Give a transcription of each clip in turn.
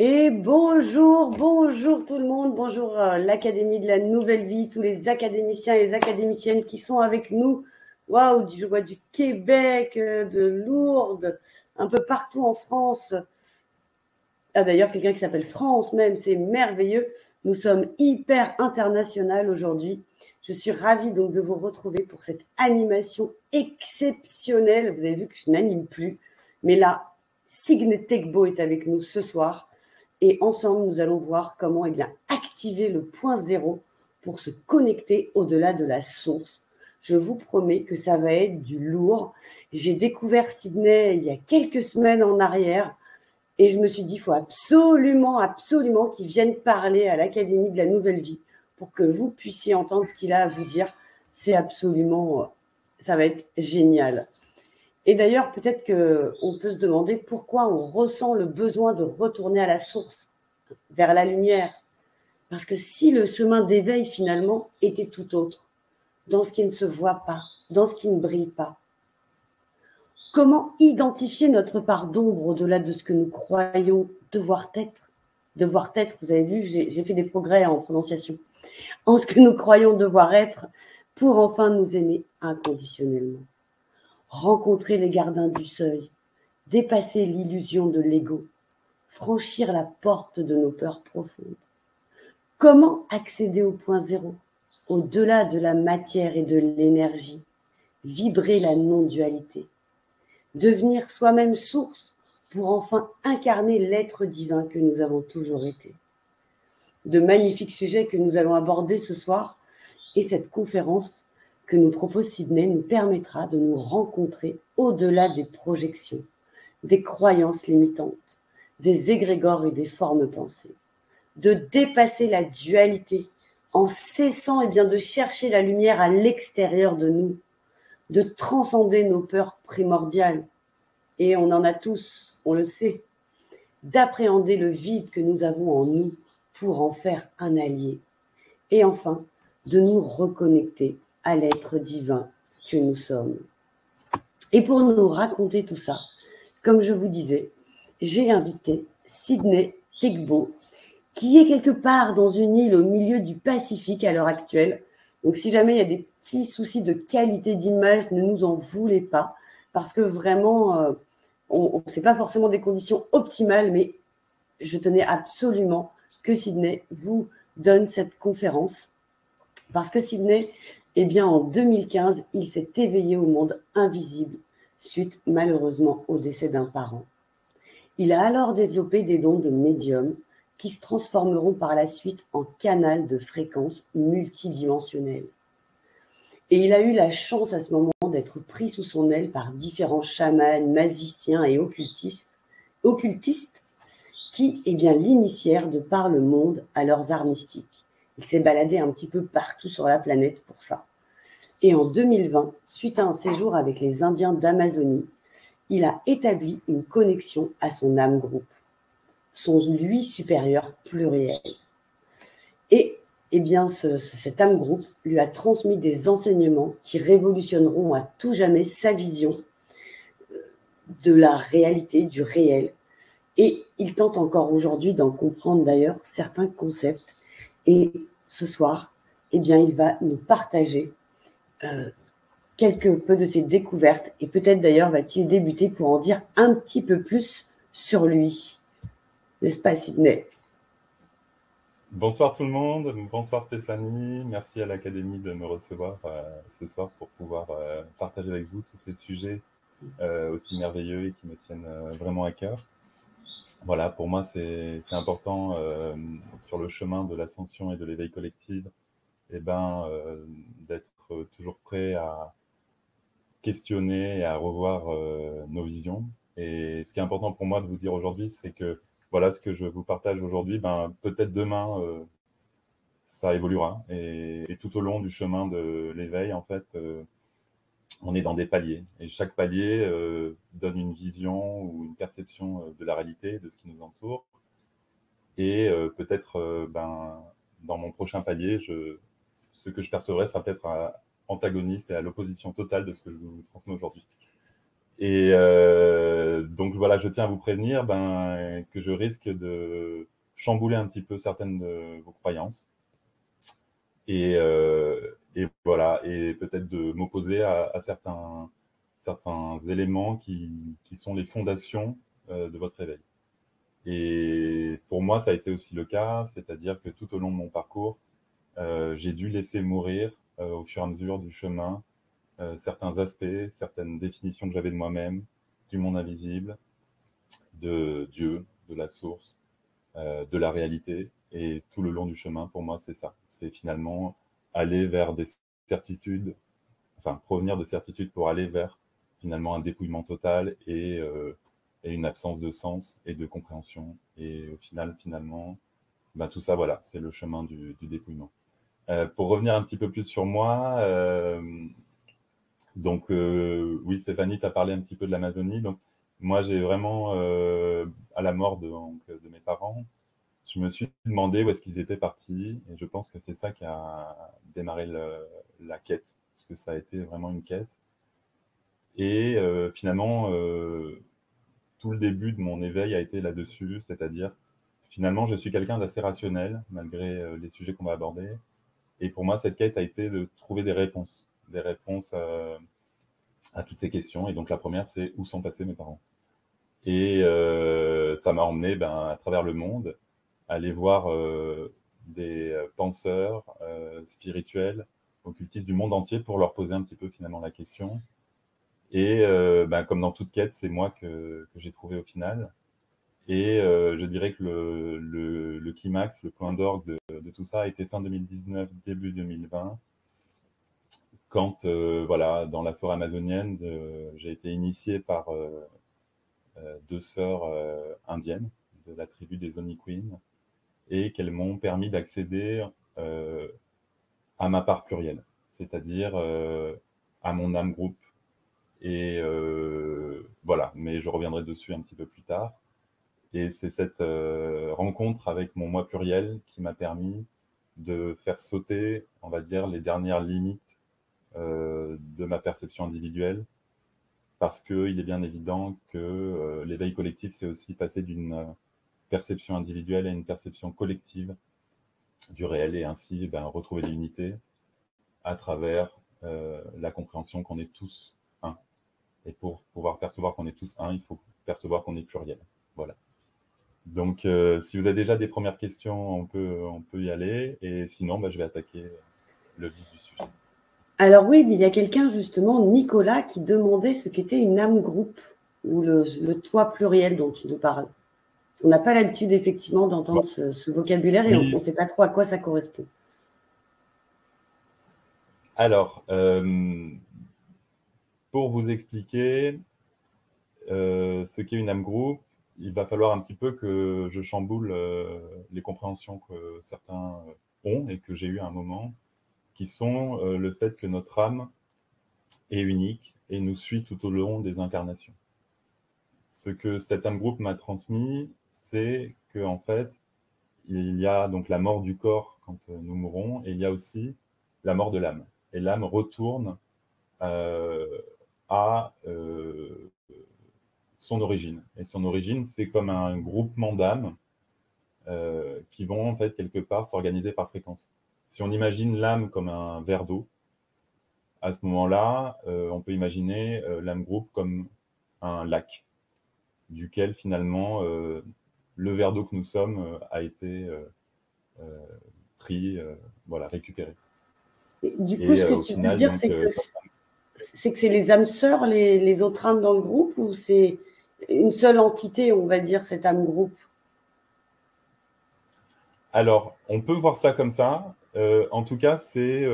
Et bonjour, bonjour tout le monde, bonjour l'Académie de la Nouvelle Vie, tous les académiciens et les académiciennes qui sont avec nous. Waouh, je vois du Québec, de Lourdes, un peu partout en France. Ah, d'ailleurs, quelqu'un qui s'appelle France même, c'est merveilleux. Nous sommes hyper international aujourd'hui. Je suis ravie donc de vous retrouver pour cette animation exceptionnelle. Vous avez vu que je n'anime plus, mais là, Signe Tegbo est avec nous ce soir. Et ensemble, nous allons voir comment activer le point zéro pour se connecter au-delà de la source. Je vous promets que ça va être du lourd. J'ai découvert Sydney il y a quelques semaines en arrière et je me suis dit, il faut absolument, absolument qu'il vienne parler à l'Académie de la Nouvelle Vie pour que vous puissiez entendre ce qu'il a à vous dire. C'est absolument, ça va être génial. Et d'ailleurs, peut-être qu'on peut se demander pourquoi on ressent le besoin de retourner à la source, vers la lumière. Parce que si le chemin d'éveil, finalement, était tout autre, dans ce qui ne se voit pas, dans ce qui ne brille pas, comment identifier notre part d'ombre au-delà de ce que nous croyons devoir être? Devoir être, vous avez vu, j'ai fait des progrès en prononciation. En ce que nous croyons devoir être pour enfin nous aimer inconditionnellement. Rencontrer les gardiens du seuil, dépasser l'illusion de l'ego, franchir la porte de nos peurs profondes. Comment accéder au point zéro, au-delà de la matière et de l'énergie, vibrer la non-dualité, devenir soi-même source pour enfin incarner l'être divin que nous avons toujours été. De magnifiques sujets que nous allons aborder ce soir et cette conférence que nous propose Sydney nous permettra de nous rencontrer au-delà des projections, des croyances limitantes, des égrégores et des formes pensées, de dépasser la dualité en cessant de chercher la lumière à l'extérieur de nous, de transcender nos peurs primordiales, et on en a tous, on le sait, d'appréhender le vide que nous avons en nous pour en faire un allié, et enfin de nous reconnecter à l'être divin que nous sommes. Et pour nous raconter tout ça, comme je vous disais, j'ai invité Sydney Tegbo, qui est quelque part dans une île au milieu du Pacifique à l'heure actuelle. Donc, si jamais il y a des petits soucis de qualité d'image, ne nous en voulez pas, parce que vraiment, c'est pas forcément des conditions optimales, mais je tenais absolument que Sydney vous donne cette conférence, parce que Sydney, en 2015, il s'est éveillé au monde invisible, suite malheureusement au décès d'un parent. Il a alors développé des dons de médium qui se transformeront par la suite en canal de fréquences multidimensionnelles. Et il a eu la chance à ce moment d'être pris sous son aile par différents chamans, magiciens et occultistes qui l'initièrent de par le monde à leurs arts mystiques. Il s'est baladé un petit peu partout sur la planète pour ça. Et en 2020, suite à un séjour avec les Indiens d'Amazonie, il a établi une connexion à son âme groupe, son lui supérieur pluriel. Et cet âme groupe lui a transmis des enseignements qui révolutionneront à tout jamais sa vision de la réalité, du réel. Et il tente encore aujourd'hui d'en comprendre d'ailleurs certains concepts. Et ce soir, il va nous partager quelque peu de ses découvertes et peut-être d'ailleurs va-t-il débuter pour en dire un petit peu plus sur lui. N'est-ce pas, Sydney? Bonsoir tout le monde, bonsoir Stéphanie, merci à l'Académie de me recevoir ce soir pour pouvoir partager avec vous tous ces sujets aussi merveilleux et qui me tiennent vraiment à cœur. Voilà, pour moi c'est important sur le chemin de l'ascension et de l'éveil collectif, d'être toujours prêt à questionner et à revoir nos visions. Et ce qui est important pour moi de vous dire aujourd'hui, c'est que voilà ce que je vous partage aujourd'hui, peut-être demain ça évoluera. Et tout au long du chemin de l'éveil, en fait, on est dans des paliers. Et chaque palier donne une vision ou une perception de la réalité, de ce qui nous entoure. Et peut-être, dans mon prochain palier, ce que je percevrai sera peut-être antagoniste et à l'opposition totale de ce que je vous transmets aujourd'hui. Et donc voilà, je tiens à vous prévenir que je risque de chambouler un petit peu certaines de vos croyances et voilà, et peut-être de m'opposer à certains éléments qui sont les fondations de votre éveil. Et pour moi, ça a été aussi le cas, c'est-à-dire que tout au long de mon parcours, j'ai dû laisser mourir au fur et à mesure du chemin certains aspects, certaines définitions que j'avais de moi-même, du monde invisible, de Dieu, de la source, de la réalité. Et tout le long du chemin, pour moi, c'est ça. C'est finalement aller vers des certitudes, enfin provenir de certitudes pour aller vers finalement un dépouillement total et une absence de sens et de compréhension. Et au final, finalement, tout ça, voilà, c'est le chemin du dépouillement. Pour revenir un petit peu plus sur moi, donc oui, Stéphanie, tu as parlé un petit peu de l'Amazonie. Donc moi, j'ai vraiment, à la mort de mes parents, je me suis demandé où est-ce qu'ils étaient partis. Et je pense que c'est ça qui a démarré la quête, parce que ça a été vraiment une quête. Et finalement, tout le début de mon éveil a été là-dessus, c'est-à-dire, finalement, je suis quelqu'un d'assez rationnel, malgré les sujets qu'on va aborder. Et pour moi, cette quête a été de trouver des réponses à toutes ces questions. Et donc, la première, c'est où sont passés mes parents? Et ça m'a emmené à travers le monde, aller voir des penseurs spirituels, occultistes du monde entier pour leur poser un petit peu finalement la question. Et comme dans toute quête, c'est moi que j'ai trouvé au final. Et je dirais que le climax, le point d'orgue de tout ça a été fin 2019, début 2020, quand voilà, dans la forêt amazonienne, j'ai été initié par deux sœurs indiennes de la tribu des Oniqueen et qu'elles m'ont permis d'accéder euh, à ma part plurielle, c'est-à-dire à mon âme groupe. Et voilà, mais je reviendrai dessus un petit peu plus tard. Et c'est cette rencontre avec mon moi pluriel qui m'a permis de faire sauter, on va dire, les dernières limites de ma perception individuelle, parce qu'il est bien évident que l'éveil collectif, c'est aussi passer d'une perception individuelle à une perception collective du réel et ainsi retrouver l'unité à travers la compréhension qu'on est tous un. Et pour pouvoir percevoir qu'on est tous un, il faut percevoir qu'on est pluriel. Voilà. Donc, si vous avez déjà des premières questions, on peut y aller. Et sinon, je vais attaquer le vif du sujet. Alors oui, mais il y a quelqu'un justement, Nicolas, qui demandait ce qu'était une âme groupe ou le toi pluriel dont tu nous parles. On n'a pas l'habitude effectivement d'entendre ce vocabulaire et on ne Oui, sait pas trop à quoi ça correspond. alors, pour vous expliquer ce qu'est une âme groupe, il va falloir un petit peu que je chamboule les compréhensions que certains ont et que j'ai eu à un moment, qui sont le fait que notre âme est unique et nous suit tout au long des incarnations. Ce que cette âme groupe m'a transmis, c'est qu'en fait, il y a donc la mort du corps quand nous mourrons, et il y a aussi la mort de l'âme. Et l'âme retourne euh, à son origine. Et son origine, c'est comme un groupement d'âmes qui vont en fait quelque part s'organiser par fréquence. Si on imagine l'âme comme un verre d'eau, à ce moment-là, on peut imaginer l'âme groupe comme un lac, duquel finalement le verre d'eau que nous sommes a été pris, voilà, récupéré. Et du coup, Et ce que au tu veux final, dire, donc, c'est que c'est les âmes sœurs, les autres âmes dans le groupe, ou c'est une seule entité, on va dire, cette âme groupe? alors, on peut voir ça comme ça. En tout cas, c'est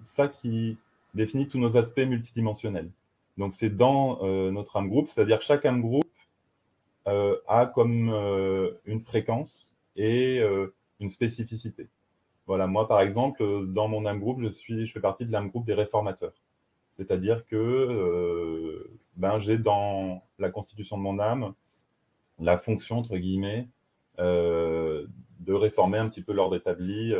ça qui définit tous nos aspects multidimensionnels. Donc, c'est dans notre âme groupe, c'est-à-dire chaque âme groupe a comme une fréquence et une spécificité. Voilà, moi, par exemple, dans mon âme groupe, je fais partie de l'âme groupe des réformateurs. C'est-à-dire que j'ai dans la constitution de mon âme la fonction, entre guillemets, euh, de réformer un petit peu l'ordre établi,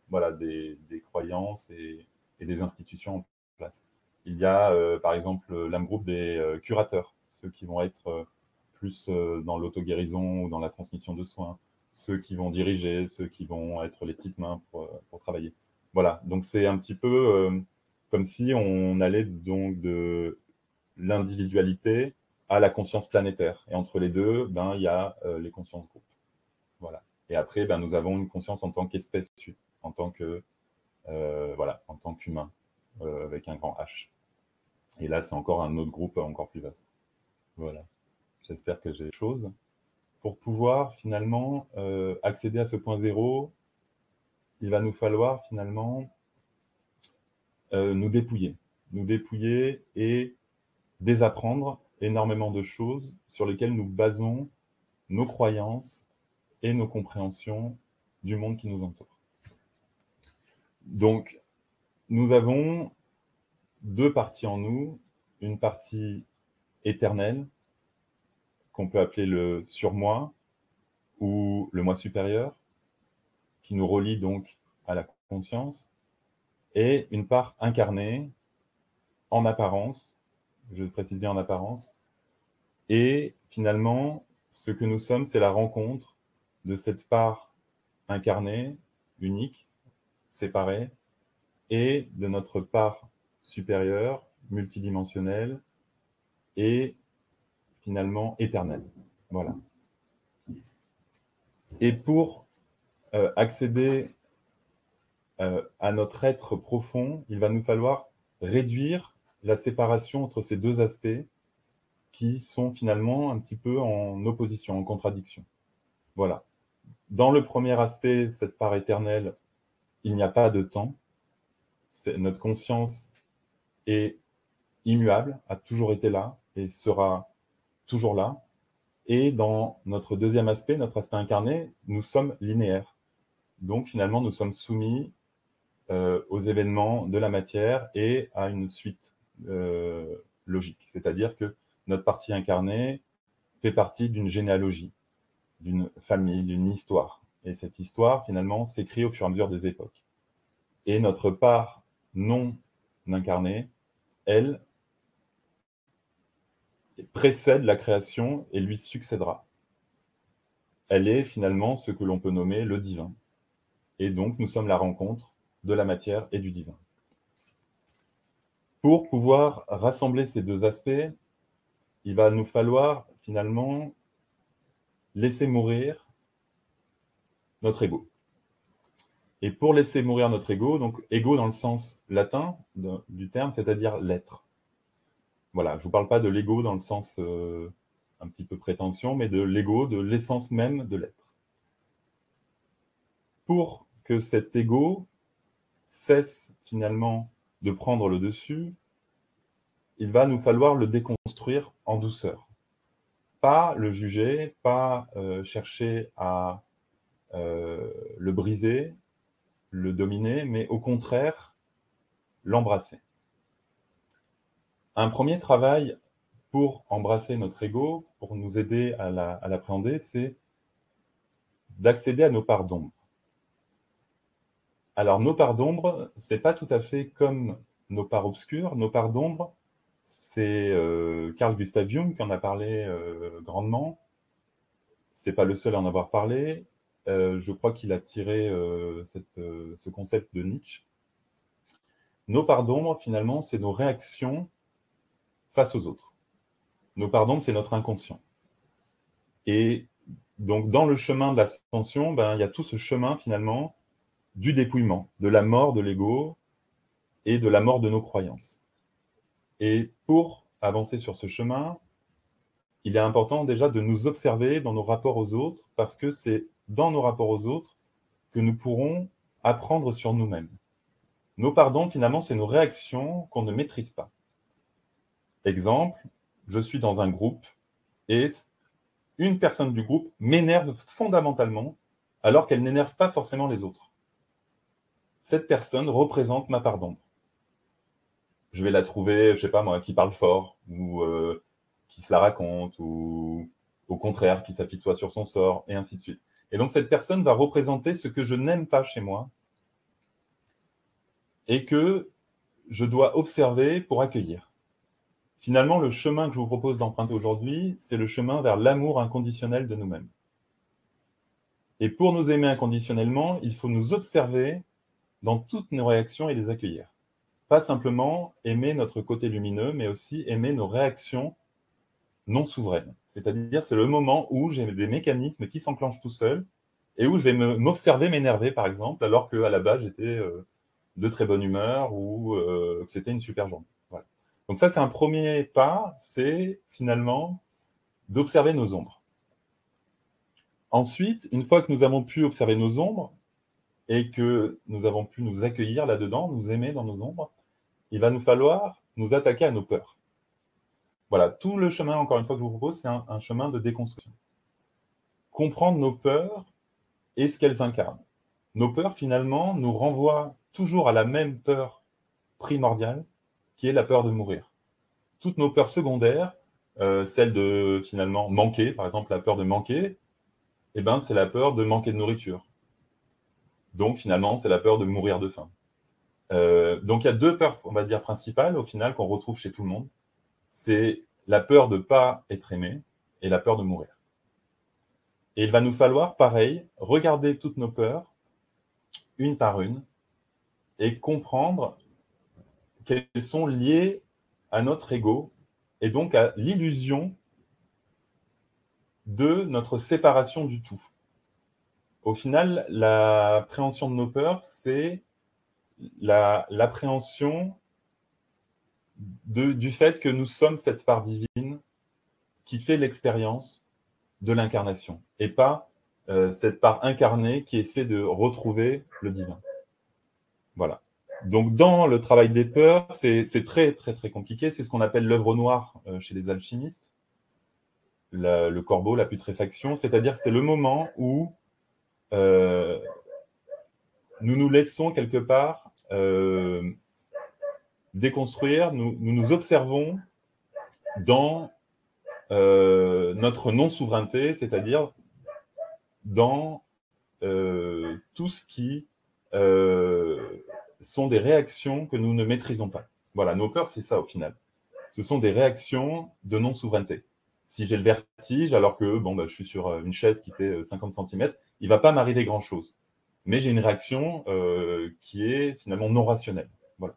voilà, des croyances et des institutions en place. Il y a, par exemple, l'âme groupe des curateurs, ceux qui vont être plus dans l'auto-guérison ou dans la transmission de soins, ceux qui vont diriger, ceux qui vont être les petites mains pour travailler. Voilà, donc c'est un petit peu comme si on allait donc de l'individualité à la conscience planétaire. Et entre les deux, ben, il y a les consciences groupes. Voilà. Et après, ben, nous avons une conscience en tant qu'espèce, en tant que voilà, en tant qu'humain, avec un grand H. Et là, c'est encore un autre groupe encore plus vaste. Voilà. J'espère que j'ai des choses. Pour pouvoir finalement accéder à ce point zéro, il va nous falloir finalement nous dépouiller et désapprendre énormément de choses sur lesquelles nous basons nos croyances et nos compréhensions du monde qui nous entoure. Donc, nous avons deux parties en nous, une partie éternelle, qu'on peut appeler le surmoi ou le moi supérieur, qui nous relie donc à la conscience, et une part incarnée, en apparence, je précise bien en apparence, et finalement, ce que nous sommes, c'est la rencontre de cette part incarnée, unique, séparée, et de notre part supérieure, multidimensionnelle, et finalement éternelle. Voilà. Et pour accéder à notre être profond, il va nous falloir réduire la séparation entre ces deux aspects qui sont finalement un petit peu en opposition, en contradiction. Voilà. Dans le premier aspect, cette part éternelle, il n'y a pas de temps. Notre conscience est immuable, a toujours été là et sera toujours là. Et dans notre deuxième aspect, notre aspect incarné, nous sommes linéaires. Donc finalement, nous sommes soumis aux événements de la matière et à une suite logique. C'est-à-dire que notre partie incarnée fait partie d'une généalogie, d'une famille, d'une histoire. Et cette histoire, finalement, s'écrit au fur et à mesure des époques. Et notre part non incarnée, elle, précède la création et lui succédera. Elle est finalement ce que l'on peut nommer le divin. Et donc, nous sommes la rencontre de la matière et du divin. Pour pouvoir rassembler ces deux aspects, il va nous falloir finalement laisser mourir notre ego. Et pour laisser mourir notre ego, donc ego dans le sens latin du terme, c'est-à-dire l'être. Voilà, je ne vous parle pas de l'ego dans le sens un petit peu prétention, mais de l'ego, de l'essence même de l'être. Pour que cet ego cesse finalement de prendre le dessus, il va nous falloir le déconstruire en douceur. Pas le juger, pas chercher à le briser, le dominer, mais au contraire, l'embrasser. Un premier travail pour embrasser notre ego, pour nous aider à l'appréhender, c'est d'accéder à nos parts d'ombre. Alors, nos parts d'ombre, ce n'est pas tout à fait comme nos parts obscures. Nos parts d'ombre, c'est Carl Gustav Jung qui en a parlé grandement. Ce n'est pas le seul à en avoir parlé. Je crois qu'il a tiré ce concept de Nietzsche. Nos parts d'ombre, finalement, c'est nos réactions face aux autres. Nos parts d'ombre, c'est notre inconscient. Et donc, dans le chemin de l'ascension, ben, il y a tout ce chemin, finalement, du dépouillement, de la mort de l'ego et de la mort de nos croyances. Et pour avancer sur ce chemin, il est important déjà de nous observer dans nos rapports aux autres, parce que c'est dans nos rapports aux autres que nous pourrons apprendre sur nous-mêmes. Nos pardons, finalement, c'est nos réactions qu'on ne maîtrise pas. Exemple, je suis dans un groupe et une personne du groupe m'énerve fondamentalement alors qu'elle n'énerve pas forcément les autres. Cette personne représente ma part d'ombre. Je vais la trouver, je sais pas moi, qui parle fort ou qui se la raconte ou au contraire qui s'apitoie sur son sort et ainsi de suite. Et donc cette personne va représenter ce que je n'aime pas chez moi et que je dois observer pour accueillir. Finalement, le chemin que je vous propose d'emprunter aujourd'hui, c'est le chemin vers l'amour inconditionnel de nous-mêmes. Et pour nous aimer inconditionnellement, il faut nous observer dans toutes nos réactions et les accueillir. Pas simplement aimer notre côté lumineux, mais aussi aimer nos réactions non souveraines. C'est-à-dire, c'est le moment où j'ai des mécanismes qui s'enclenchent tout seuls et où je vais m'observer m'énerver, par exemple, alors qu'à la base, j'étais de très bonne humeur ou que c'était une super journée. Voilà. Donc ça, c'est un premier pas, c'est finalement d'observer nos ombres. Ensuite, une fois que nous avons pu observer nos ombres et que nous avons pu nous accueillir là-dedans, nous aimer dans nos ombres, il va nous falloir nous attaquer à nos peurs. Voilà, tout le chemin, encore une fois, que je vous propose, c'est un chemin de déconstruction. Comprendre nos peurs et ce qu'elles incarnent. Nos peurs, finalement, nous renvoient toujours à la même peur primordiale, qui est la peur de mourir. Toutes nos peurs secondaires, celle de, finalement, manquer, par exemple, la peur de manquer, eh ben, c'est la peur de manquer de nourriture. Donc, finalement, c'est la peur de mourir de faim. Donc, il y a deux peurs, on va dire, principales, au final, qu'on retrouve chez tout le monde. C'est la peur de ne pas être aimé et la peur de mourir. Et il va nous falloir, pareil, regarder toutes nos peurs, une par une, et comprendre qu'elles sont liées à notre ego et donc à l'illusion de notre séparation du tout. Au final, l'appréhension de nos peurs, c'est l'appréhension du fait que nous sommes cette part divine qui fait l'expérience de l'incarnation et pas cette part incarnée qui essaie de retrouver le divin. Voilà. Donc, dans le travail des peurs, c'est très, très, très compliqué. C'est ce qu'on appelle l'œuvre noire chez les alchimistes, le corbeau, la putréfaction. C'est-à-dire que c'est le moment où nous nous laissons quelque part déconstruire, nous observons dans notre non-souveraineté, c'est-à-dire dans tout ce qui sont des réactions que nous ne maîtrisons pas. Voilà, nos peurs, c'est ça au final. Ce sont des réactions de non-souveraineté. Si j'ai le vertige, alors que je suis sur une chaise qui fait 50 cm, il ne va pas m'arriver grand-chose. Mais j'ai une réaction qui est finalement non rationnelle. Voilà.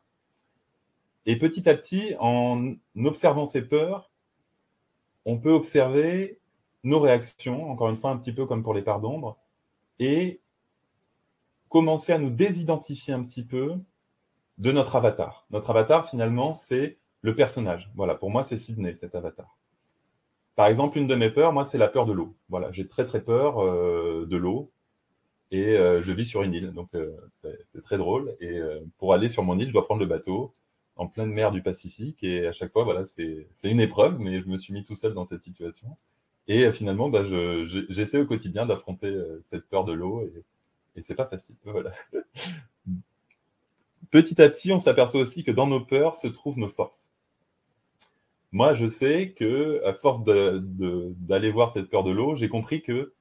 Et petit à petit, en observant ces peurs, on peut observer nos réactions, encore une fois, un petit peu comme pour les parts d'ombre, et commencer à nous désidentifier un petit peu de notre avatar. Notre avatar, finalement, c'est le personnage. Voilà, pour moi, c'est Sydney, cet avatar. Par exemple, une de mes peurs, moi, c'est la peur de l'eau. Voilà, j'ai très, très peur de l'eau et je vis sur une île, donc c'est très drôle. Et pour aller sur mon île, je dois prendre le bateau en pleine mer du Pacifique et à chaque fois, voilà, c'est une épreuve, mais je me suis mis tout seul dans cette situation. Et finalement, j'essaie au quotidien d'affronter cette peur de l'eau et c'est pas facile. Voilà. Petit à petit, on s'aperçoit aussi que dans nos peurs se trouvent nos forces. Moi, je sais que à force d'aller voir cette peur de l'eau, j'ai compris que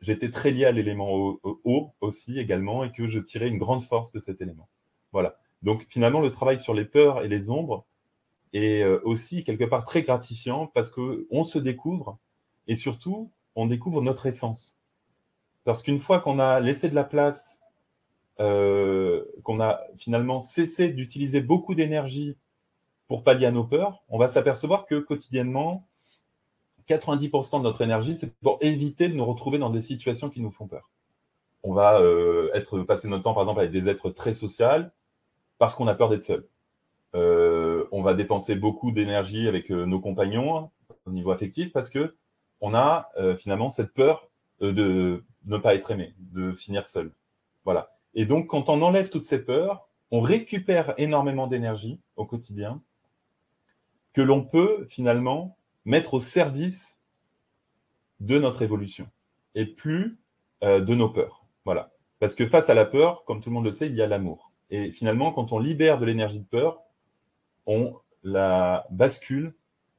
j'étais très lié à l'élément eau aussi également et que je tirais une grande force de cet élément. Voilà. Donc finalement, le travail sur les peurs et les ombres est aussi quelque part très gratifiant parce qu'on se découvre et surtout, on découvre notre essence. Parce qu'une fois qu'on a laissé de la place, qu'on a finalement cessé d'utiliser beaucoup d'énergie pour pallier à nos peurs, on va s'apercevoir que quotidiennement, 90% de notre énergie, c'est pour éviter de nous retrouver dans des situations qui nous font peur. On va passer notre temps, par exemple, avec des êtres très sociaux parce qu'on a peur d'être seul. On va dépenser beaucoup d'énergie avec nos compagnons au niveau affectif parce que on a finalement cette peur de ne pas être aimé, de finir seul. Voilà. Et donc, quand on enlève toutes ces peurs, on récupère énormément d'énergie au quotidien que l'on peut finalement mettre au service de notre évolution et plus de nos peurs. Voilà. Parce que face à la peur, comme tout le monde le sait, il y a l'amour. Et finalement, quand on libère de l'énergie de peur, on la bascule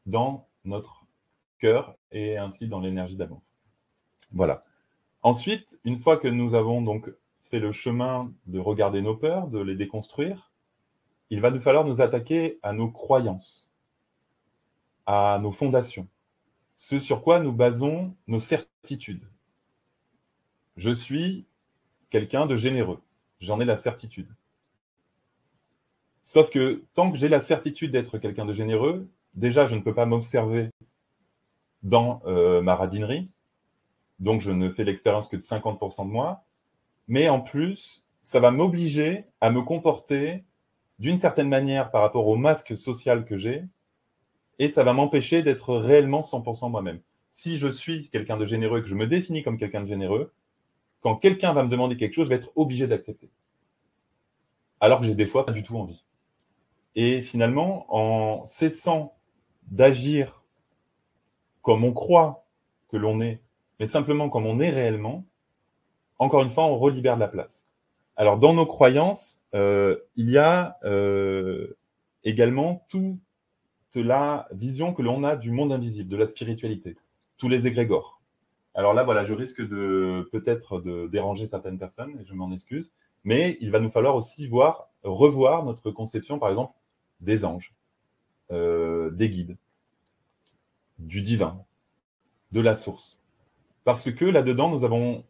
dans notre cœur et ainsi dans l'énergie d'amour. Voilà. Ensuite, une fois que nous avons donc fait le chemin de regarder nos peurs, de les déconstruire, il va nous falloir nous attaquer à nos croyances, à nos fondations, ce sur quoi nous basons nos certitudes. Je suis quelqu'un de généreux, j'en ai la certitude. Sauf que tant que j'ai la certitude d'être quelqu'un de généreux, déjà, je ne peux pas m'observer dans ma radinerie, donc je ne fais l'expérience que de 50% de moi, mais en plus, ça va m'obliger à me comporter d'une certaine manière par rapport au masque social que j'ai, et ça va m'empêcher d'être réellement 100% moi-même. Si je suis quelqu'un de généreux et que je me définis comme quelqu'un de généreux, quand quelqu'un va me demander quelque chose, je vais être obligé d'accepter. Alors que j'ai des fois pas du tout envie. Et finalement, en cessant d'agir comme on croit que l'on est, mais simplement comme on est réellement, encore une fois, on relibère de la place. Alors, dans nos croyances, il y a également toute la vision que l'on a du monde invisible, de la spiritualité, tous les égrégores. Alors là, voilà, je risque peut-être de déranger certaines personnes, et je m'en excuse, mais il va nous falloir aussi revoir notre conception, par exemple, des anges, des guides, du divin, de la source. Parce que là-dedans, nous avons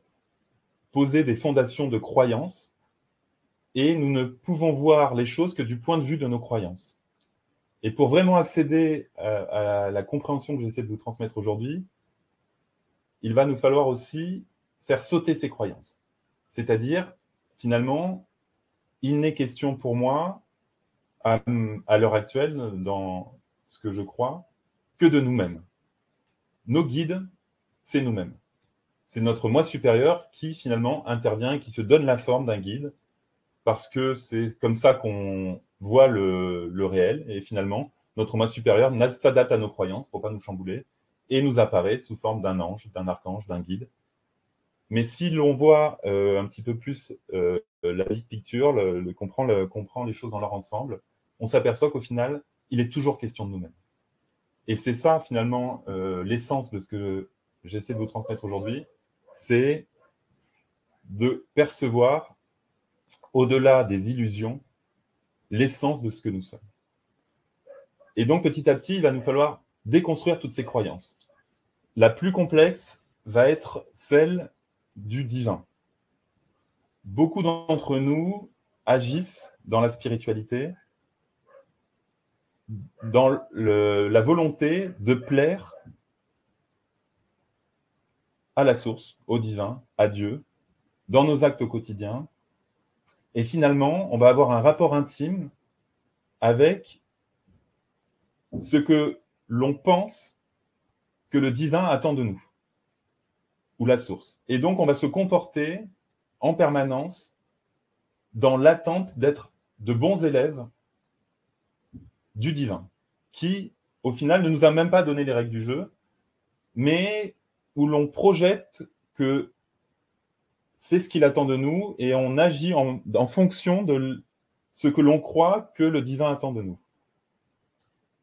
posé des fondations de croyances et nous ne pouvons voir les choses que du point de vue de nos croyances. Et pour vraiment accéder à la compréhension que j'essaie de vous transmettre aujourd'hui, il va nous falloir aussi faire sauter ces croyances. C'est-à-dire, finalement, il n'est question pour moi, à l'heure actuelle, dans ce que je crois, que de nous-mêmes. Nos guides, c'est nous-mêmes. C'est notre moi supérieur qui, finalement, intervient et qui se donne la forme d'un guide, parce que c'est comme ça qu'on voit le réel, et finalement, notre moi supérieur s'adapte à nos croyances pour ne pas nous chambouler, et nous apparaît sous forme d'un ange, d'un archange, d'un guide. Mais si l'on voit un petit peu plus la big picture, comprend les choses dans leur ensemble, on s'aperçoit qu'au final, il est toujours question de nous-mêmes. Et c'est ça, finalement, l'essence de ce que j'essaie de vous transmettre aujourd'hui, c'est de percevoir, au-delà des illusions, l'essence de ce que nous sommes. Et donc, petit à petit, il va nous falloir déconstruire toutes ces croyances. La plus complexe va être celle du divin. Beaucoup d'entre nous agissent dans la spiritualité, dans la volonté de plaire à la source, au divin, à Dieu, dans nos actes au quotidien. Et finalement, on va avoir un rapport intime avec ce que l'on pense que le divin attend de nous, ou la source. Et donc, on va se comporter en permanence dans l'attente d'être de bons élèves du divin, qui, au final, ne nous a même pas donné les règles du jeu, mais où l'on projette que c'est ce qu'il attend de nous et on agit en fonction de ce que l'on croit que le divin attend de nous.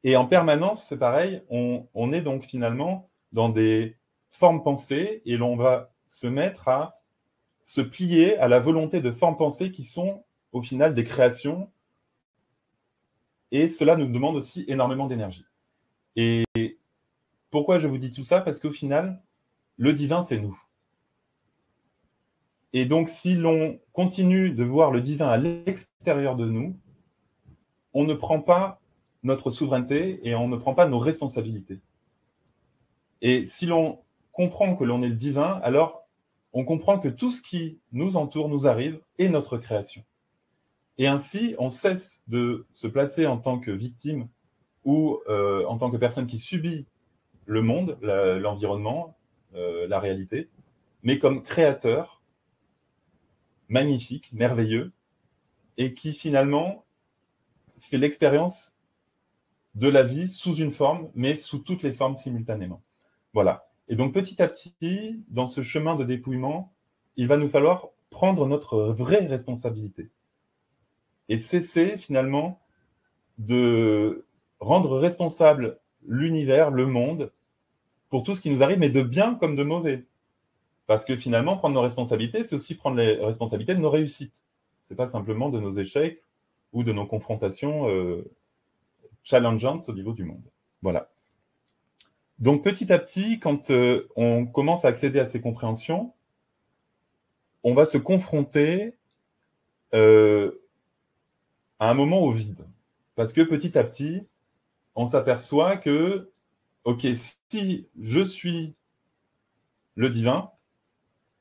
Et en permanence, c'est pareil, on est donc finalement dans des formes pensées et l'on va se mettre à se plier à la volonté de formes pensées qui sont au final des créations, et cela nous demande aussi énormément d'énergie. Et pourquoi je vous dis tout ça? Parce qu'au final, le divin, c'est nous. Et donc, si l'on continue de voir le divin à l'extérieur de nous, on ne prend pas notre souveraineté et on ne prend pas nos responsabilités. Et si l'on comprend que l'on est le divin, alors on comprend que tout ce qui nous entoure, nous arrive, est notre création. Et ainsi, on cesse de se placer en tant que victime ou en tant que personne qui subit le monde, l'environnement, la réalité, mais comme créateur magnifique, merveilleux, et qui finalement fait l'expérience de la vie sous une forme, mais sous toutes les formes simultanément. Voilà. Et donc petit à petit, dans ce chemin de dépouillement, il va nous falloir prendre notre vraie responsabilité et cesser finalement de rendre responsable l'univers, le monde, pour tout ce qui nous arrive, mais de bien comme de mauvais. Parce que finalement, prendre nos responsabilités, c'est aussi prendre les responsabilités de nos réussites. Ce n'est pas simplement de nos échecs ou de nos confrontations challengeantes au niveau du monde. Voilà. Donc petit à petit, quand on commence à accéder à ces compréhensions, on va se confronter à un moment au vide. Parce que petit à petit, on s'aperçoit que, ok, si je suis le divin,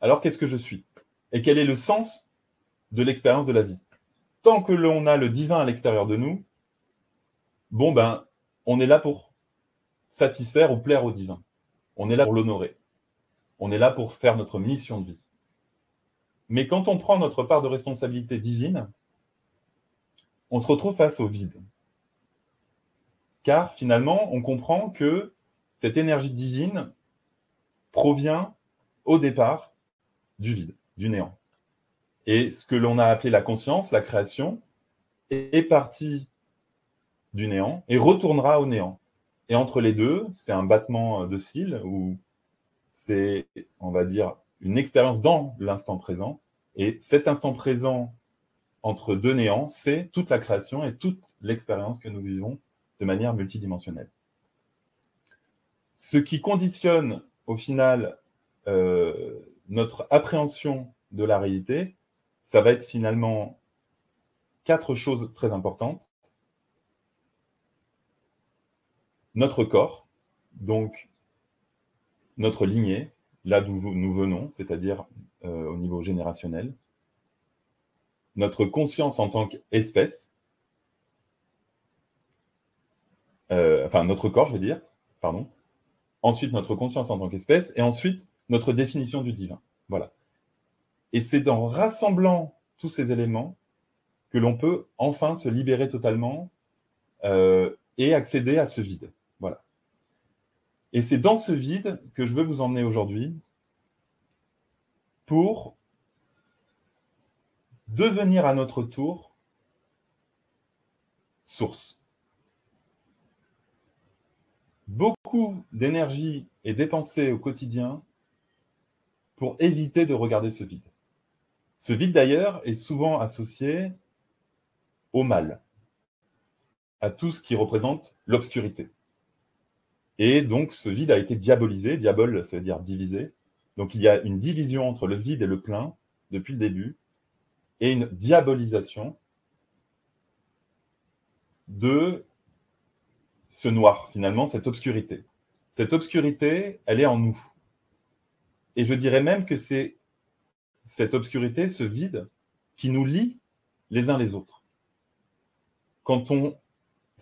alors qu'est-ce que je suis? Et quel est le sens de l'expérience de la vie? Tant que l'on a le divin à l'extérieur de nous, bon ben, on est là pour satisfaire ou plaire au divin. On est là pour l'honorer. On est là pour faire notre mission de vie. Mais quand on prend notre part de responsabilité divine, on se retrouve face au vide. Car finalement, on comprend que cette énergie divine provient au départ du vide, du néant. Et ce que l'on a appelé la conscience, la création, est partie du néant et retournera au néant. Et entre les deux, c'est un battement de cils où c'est, on va dire, une expérience dans l'instant présent. Et cet instant présent entre deux néants, c'est toute la création et toute l'expérience que nous vivons de manière multidimensionnelle. Ce qui conditionne au final notre appréhension de la réalité, ça va être finalement 4 choses très importantes. Notre corps, donc notre lignée, là d'où nous venons, c'est-à-dire au niveau générationnel, notre conscience en tant qu'espèce, enfin notre corps, je veux dire, pardon, ensuite notre conscience en tant qu'espèce, et ensuite notre définition du divin. Voilà. Et c'est en rassemblant tous ces éléments que l'on peut enfin se libérer totalement et accéder à ce vide. Voilà. Et c'est dans ce vide que je veux vous emmener aujourd'hui pour devenir à notre tour source. Beaucoup d'énergie est dépensée au quotidien pour éviter de regarder ce vide. Ce vide, d'ailleurs, est souvent associé au mal, à tout ce qui représente l'obscurité. Et donc, ce vide a été diabolisé. Diabole, ça veut dire divisé. Donc, il y a une division entre le vide et le plein depuis le début, et une diabolisation de ce noir, finalement, cette obscurité. Cette obscurité, elle est en nous. Et je dirais même que c'est cette obscurité, ce vide, qui nous lie les uns les autres. Quand on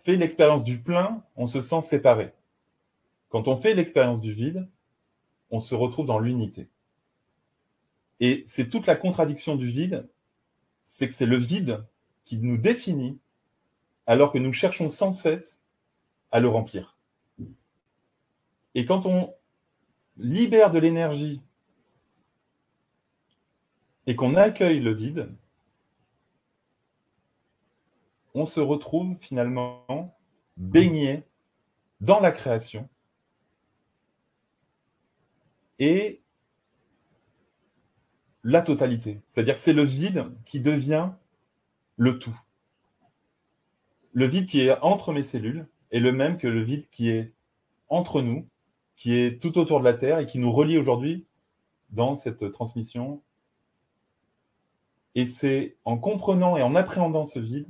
fait l'expérience du plein, on se sent séparé. Quand on fait l'expérience du vide, on se retrouve dans l'unité. Et c'est toute la contradiction du vide, c'est que c'est le vide qui nous définit, alors que nous cherchons sans cesse à le remplir. Et quand on libère de l'énergie et qu'on accueille le vide, on se retrouve finalement baigné dans la création et la totalité. C'est-à-dire que c'est le vide qui devient le tout. Le vide qui est entre mes cellules est le même que le vide qui est entre nous, qui est tout autour de la Terre et qui nous relie aujourd'hui dans cette transmission. Et c'est en comprenant et en appréhendant ce vide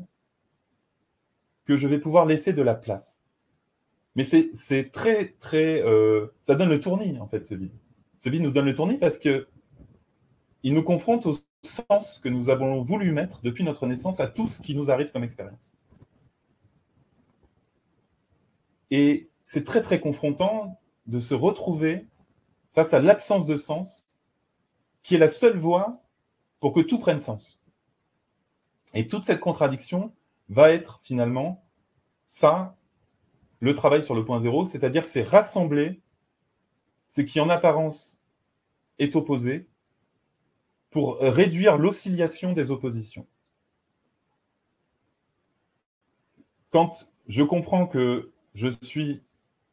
que je vais pouvoir laisser de la place. Mais c'est très, très... ça donne le tournis, en fait, ce vide. Ce vide nous donne le tournis parce qu'il nous confronte au sens que nous avons voulu mettre depuis notre naissance à tout ce qui nous arrive comme expérience. Et c'est très, très confrontant de se retrouver face à l'absence de sens, qui est la seule voie pour que tout prenne sens. Et toute cette contradiction va être finalement ça, le travail sur le point zéro, c'est-à-dire c'est rassembler ce qui en apparence est opposé pour réduire l'oscillation des oppositions. Quand je comprends que je suis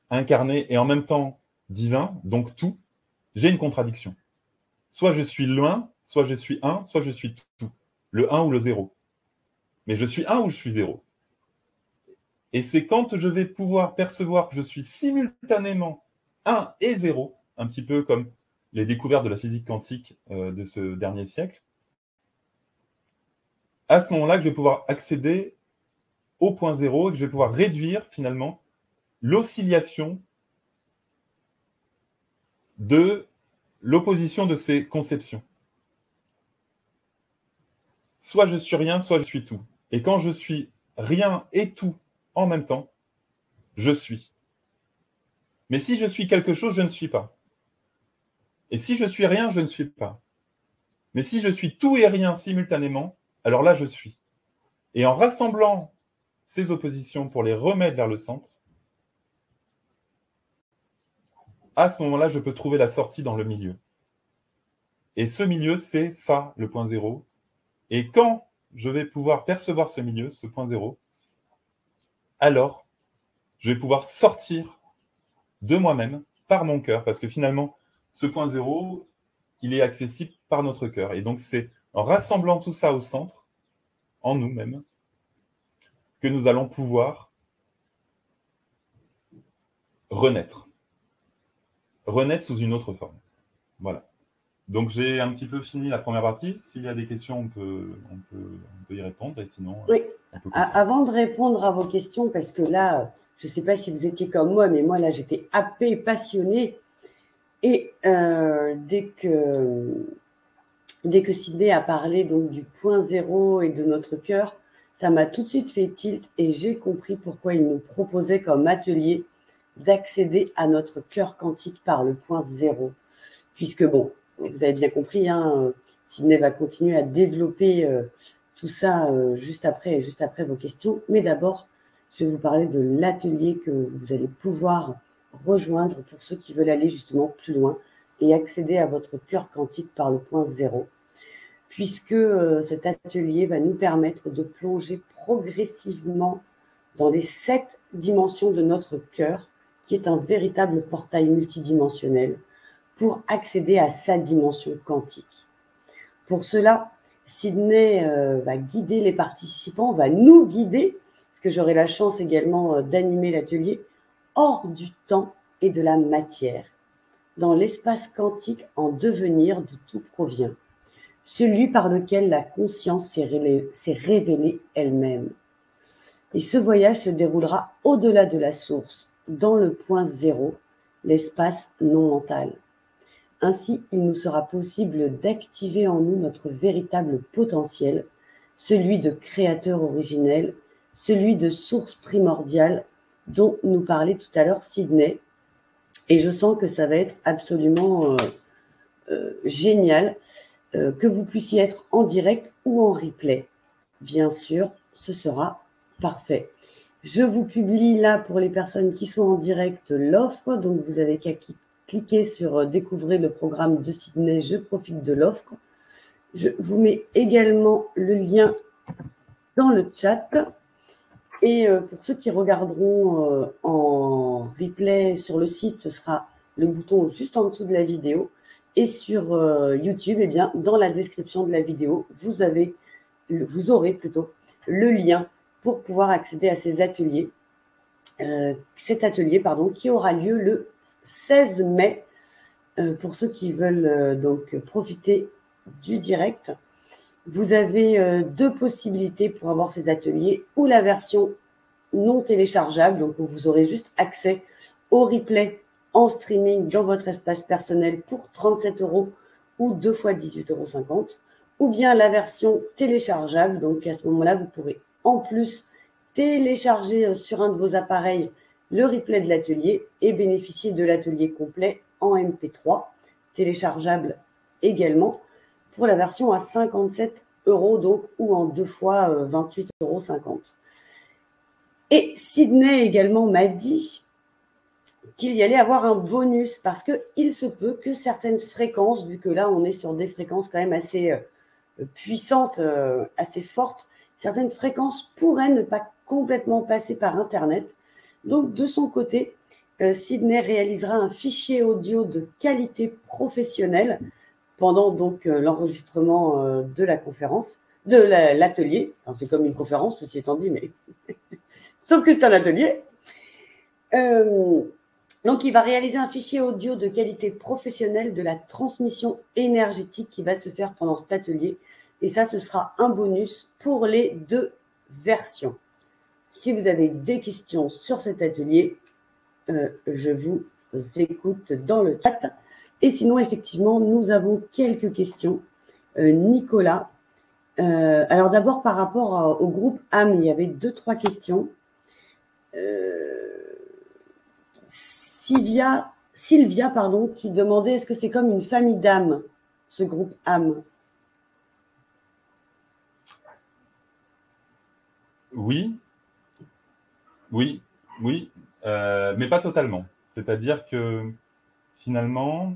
incarné et en même temps divin, donc tout, j'ai une contradiction. Soit je suis loin, soit je suis un, soit je suis tout. Le un ou le zéro. mais je suis 1 ou je suis 0. Et c'est quand je vais pouvoir percevoir que je suis simultanément 1 et 0, un petit peu comme les découvertes de la physique quantique de ce dernier siècle, à ce moment-là que je vais pouvoir accéder au point 0 et que je vais pouvoir réduire finalement l'oscillation de l'opposition de ces conceptions. Soit je suis rien, soit je suis tout. Et quand je suis rien et tout en même temps, je suis. Mais si je suis quelque chose, je ne suis pas. Et si je suis rien, je ne suis pas. Mais si je suis tout et rien simultanément, alors là, je suis. Et en rassemblant ces oppositions pour les remettre vers le centre, à ce moment-là, je peux trouver la sortie dans le milieu. Et ce milieu, c'est ça, le point zéro. Et quand je vais pouvoir percevoir ce milieu, ce point zéro, alors je vais pouvoir sortir de moi-même par mon cœur. Parce que finalement, ce point zéro, il est accessible par notre cœur. Et donc, c'est en rassemblant tout ça au centre, en nous-mêmes, que nous allons pouvoir renaître. Renaître sous une autre forme. Voilà. Donc, j'ai un petit peu fini la première partie. S'il y a des questions, on peut y répondre. Et sinon, Oui. on peut continuer. Avant de répondre à vos questions, parce que là, je ne sais pas si vous étiez comme moi, mais moi, là, j'étais happée, passionnée. Et dès que Sydney a parlé donc, du point zéro et de notre cœur, ça m'a tout de suite fait tilt et j'ai compris pourquoi il nous proposait comme atelier d'accéder à notre cœur quantique par le point zéro. Puisque, bon, vous avez bien compris, hein, Sydney va continuer à développer tout ça juste après vos questions. Mais d'abord, je vais vous parler de l'atelier que vous allez pouvoir rejoindre pour ceux qui veulent aller justement plus loin et accéder à votre cœur quantique par le point zéro. Puisque cet atelier va nous permettre de plonger progressivement dans les 7 dimensions de notre cœur, qui est un véritable portail multidimensionnel, pour accéder à sa dimension quantique. Pour cela, Sydney va guider les participants, va nous guider, parce que j'aurai la chance également d'animer l'atelier, hors du temps et de la matière, dans l'espace quantique en devenir d'où tout provient, celui par lequel la conscience s'est révélée elle-même. Et ce voyage se déroulera au-delà de la source, dans le point zéro, l'espace non mental. Ainsi, il nous sera possible d'activer en nous notre véritable potentiel, celui de créateur originel, celui de source primordiale dont nous parlait tout à l'heure Sydney. Et je sens que ça va être absolument génial, que vous puissiez être en direct ou en replay. Bien sûr, ce sera parfait. Je vous publie là pour les personnes qui sont en direct l'offre, donc vous avez qu'à cliquer sur découvrir le programme de Sydney, je profite de l'offre. Je vous mets également le lien dans le chat. Et pour ceux qui regarderont en replay sur le site, ce sera le bouton juste en dessous de la vidéo. Et sur YouTube, eh bien, dans la description de la vidéo, vous aurez plutôt le lien pour pouvoir accéder à ces ateliers. Cet atelier, qui aura lieu le 16 mai, pour ceux qui veulent donc profiter du direct. Vous avez 2 possibilités pour avoir ces ateliers, ou la version non téléchargeable, donc où vous aurez juste accès au replay en streaming dans votre espace personnel pour 37 € ou 2 fois 18,50 €, ou bien la version téléchargeable, donc à ce moment-là, vous pourrez en plus télécharger sur un de vos appareils le replay de l'atelier et bénéficier de l'atelier complet en MP3, téléchargeable également, pour la version à 57 € donc, ou en 2 fois 28,50 €. Et Sydney également m'a dit qu'il y allait avoir un bonus parce qu'il se peut que certaines fréquences, vu que là on est sur des fréquences quand même assez puissantes, assez fortes, certaines fréquences pourraient ne pas complètement passer par Internet. Donc de son côté, Sydney réalisera un fichier audio de qualité professionnelle pendant donc l'enregistrement de la conférence, de l'atelier. C'est comme une conférence, ceci étant dit, mais sauf que c'est un atelier. Donc, il va réaliser un fichier audio de qualité professionnelle de la transmission énergétique qui va se faire pendant cet atelier. Et ça, ce sera un bonus pour les 2 versions. Si vous avez des questions sur cet atelier, je vous écoute dans le chat. Et sinon, effectivement, nous avons quelques questions. Nicolas. Alors d'abord, par rapport au groupe âme, il y avait 2-3 questions. Sylvia, qui demandait est-ce que c'est comme une famille d'âmes, ce groupe âme? Oui, oui, oui, mais pas totalement. C'est-à-dire que finalement,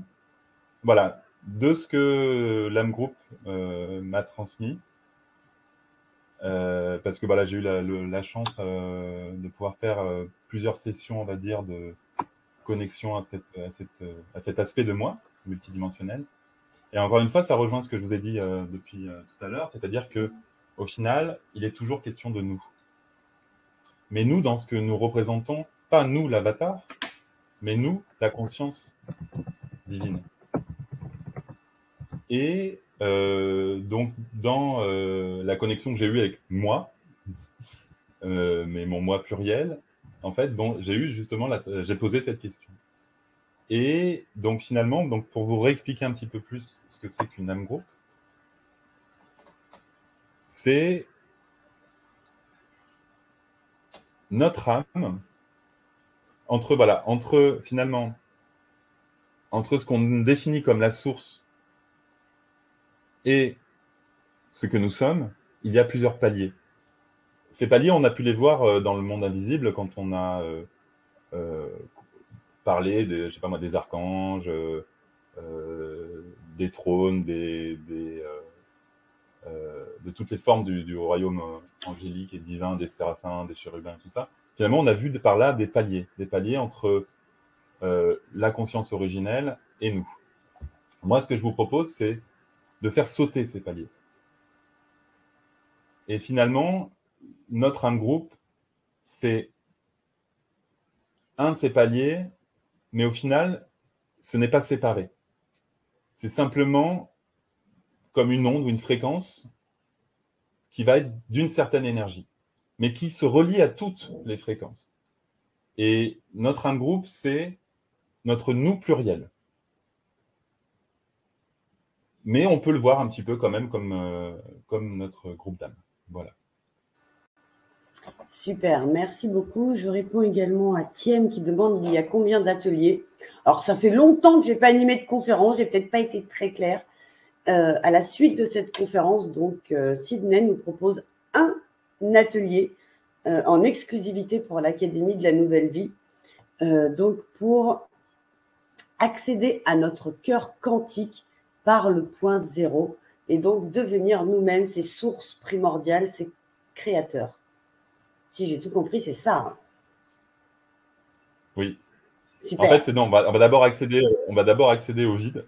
voilà, de ce que l'âme group m'a transmis, parce que voilà, j'ai eu la chance de pouvoir faire plusieurs sessions, on va dire, de connexion à cet aspect de moi, multidimensionnel. Et encore une fois, ça rejoint ce que je vous ai dit depuis tout à l'heure, c'est-à-dire que au final, il est toujours question de nous. Mais nous, dans ce que nous représentons, pas nous, l'avatar, mais nous, la conscience divine. Et donc, dans la connexion que j'ai eue avec moi, mais mon moi pluriel, en fait, bon, j'ai eu justement, j'ai posé cette question. Et donc, finalement, donc, pour vous réexpliquer un petit peu plus ce que c'est qu'une âme groupe, c'est notre âme finalement, entre ce qu'on définit comme la source et ce que nous sommes, il y a plusieurs paliers. Ces paliers, on a pu les voir dans le monde invisible quand on a parlé je sais pas moi, des archanges, des trônes, de toutes les formes du royaume angélique et divin, des séraphins, des chérubins, tout ça. Finalement, on a vu par là des paliers entre la conscience originelle et nous. Moi, ce que je vous propose, c'est de faire sauter ces paliers. Et finalement, notre âme groupe, c'est un de ces paliers, mais au final, ce n'est pas séparé. C'est simplement comme une onde ou une fréquence qui va être d'une certaine énergie, mais qui se relie à toutes les fréquences. Et notre âme groupe, c'est notre nous pluriel. Mais on peut le voir un petit peu quand même comme notre groupe d'âme. Voilà. Super, merci beaucoup. Je réponds également à Thiem qui demande il y a combien d'ateliers. Alors, ça fait longtemps que je n'ai pas animé de conférence, j'ai peut-être pas été très claire. À la suite de cette conférence, donc, Sydney nous propose un atelier en exclusivité pour l'Académie de la Nouvelle Vie. Donc, pour accéder à notre cœur quantique par le point zéro et donc devenir nous-mêmes ces sources primordiales, ces créateurs. Si j'ai tout compris, c'est ça. Hein. Oui. Super. En fait, c'est non, on va d'abord accéder au vide.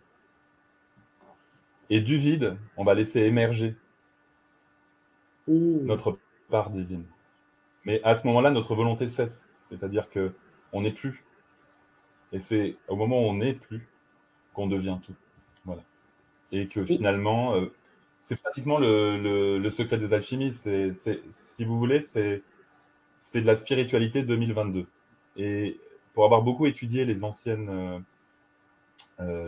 Et du vide, on va laisser émerger notre part divine. Mais à ce moment-là, notre volonté cesse. C'est-à-dire qu'on n'est plus. Et c'est au moment où on n'est plus qu'on devient tout. Voilà. Et que finalement, c'est pratiquement le secret des alchimistes. Si vous voulez, c'est de la spiritualité 2022. Et pour avoir beaucoup étudié les anciennes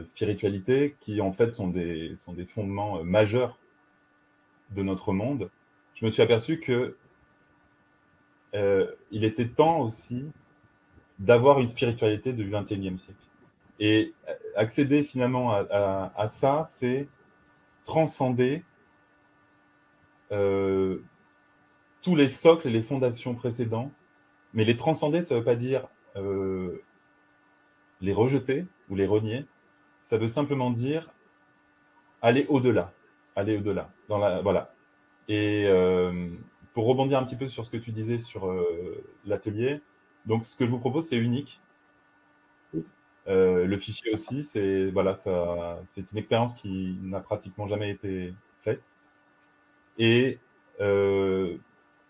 spiritualités, qui en fait sont des fondements majeurs de notre monde, je me suis aperçu que il était temps aussi d'avoir une spiritualité du XXIe siècle. Et accéder finalement à ça, c'est transcender tous les socles et les fondations précédents. Mais les transcender, ça ne veut pas dire les rejeter ou les renier. Ça veut simplement dire aller au-delà. Aller au-delà. Voilà. Et pour rebondir un petit peu sur ce que tu disais sur l'atelier, donc ce que je vous propose, c'est unique. Le fichier aussi, c'est une expérience qui n'a pratiquement jamais été faite. Et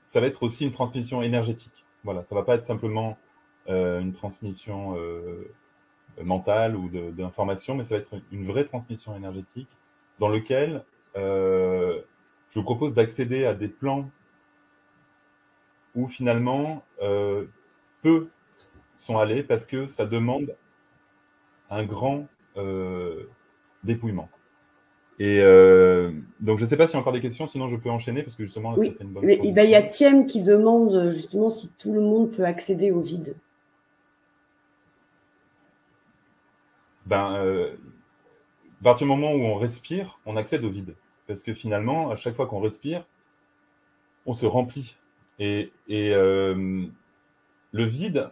ça va être aussi une transmission énergétique. Voilà, ça ne va pas être simplement une transmission mentale ou d'information, mais ça va être une vraie transmission énergétique dans lequel je vous propose d'accéder à des plans où finalement peu sont allés parce que ça demande un grand dépouillement. Et donc, je ne sais pas s'il y a encore des questions, sinon je peux enchaîner parce que justement, là, Oui, ça fait une bonne mais transition. il y a Thiem qui demande justement si tout le monde peut accéder au vide. À partir du moment où on respire, on accède au vide. Parce que finalement, à chaque fois qu'on respire, on se remplit. Et le vide,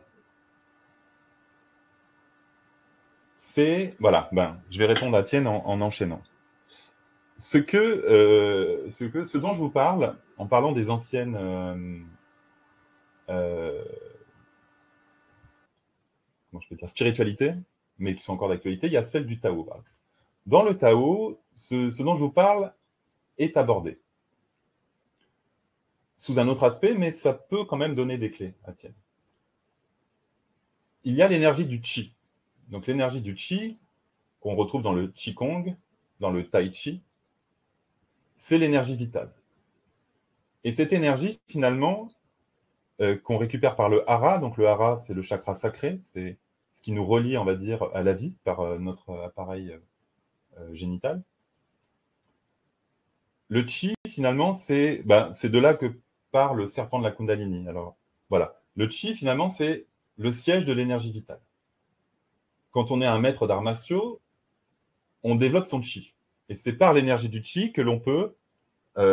c'est... Voilà, je vais répondre à Tienne en enchaînant. Ce dont je vous parle, en parlant des anciennes comment je peux dire, spiritualités, mais qui sont encore d'actualité, il y a celle du Tao. Dans le Tao, ce dont je vous parle est abordé sous un autre aspect, mais ça peut quand même donner des clés à Tienne. Il y a l'énergie du Qi. Donc l'énergie du Qi, qu'on retrouve dans le Qigong, dans le Tai Chi, c'est l'énergie vitale. Et cette énergie, finalement, qu'on récupère par le Hara, donc le Hara, c'est le chakra sacré, c'est ce qui nous relie, on va dire, à la vie par notre appareil génital. Le Chi, finalement, c'est de là que part le serpent de la Kundalini. Alors, voilà. Le Chi, finalement, c'est le siège de l'énergie vitale. Quand on est un maître d'arts martiaux, on développe son Chi. Et c'est par l'énergie du Chi que l'on peut, on